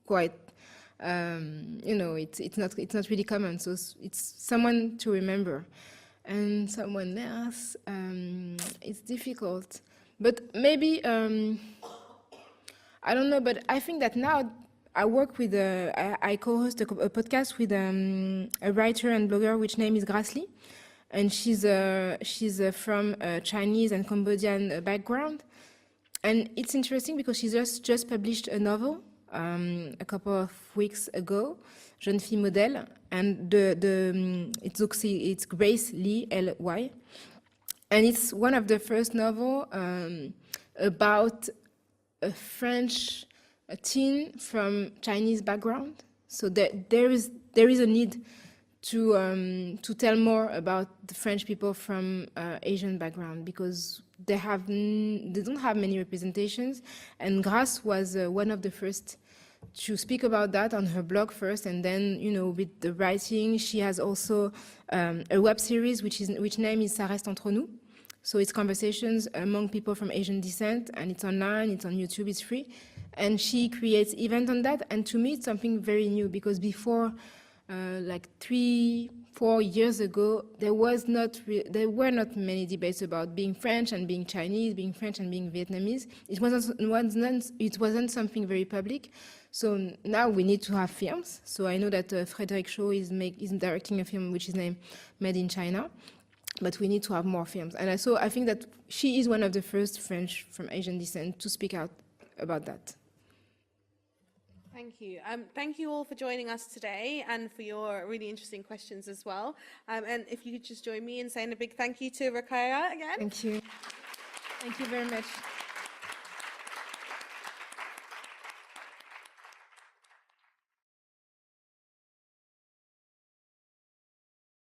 quite, it's not really common. So it's someone to remember. And someone else, it's difficult. But maybe, I don't know, but I think that now I work with, I co-host a podcast with a writer and blogger which name is Grassley. And she's from a Chinese and Cambodian background. And it's interesting because she just published a novel a couple of weeks ago, Jeune fille modèle, and it's Grace Lee, L-Y. And it's one of the first novels about a French teen from Chinese background. So there is a need to tell more about the French people from Asian background, because they don't have many representations, and Grace was one of the first to speak about that on her blog first, and then with the writing. She has also a web series which name is Ça reste entre nous. So it's conversations among people from Asian descent, and it's online, it's on YouTube, it's free, and she creates events on that. And to me, it's something very new, because before, like 3-4 years ago, there were not many debates about being French and being Chinese, being French and being Vietnamese. It wasn't something very public. So now we need to have films. So I know that Frédéric Shaw is directing a film which is named Made in China, but we need to have more films. And so I think that she is one of the first French from Asian descent to speak out about that. Thank you. Thank you all for joining us today and for your really interesting questions as well. And if you could just join me in saying a big thank you to Rokhaya again. Thank you. Thank you very much.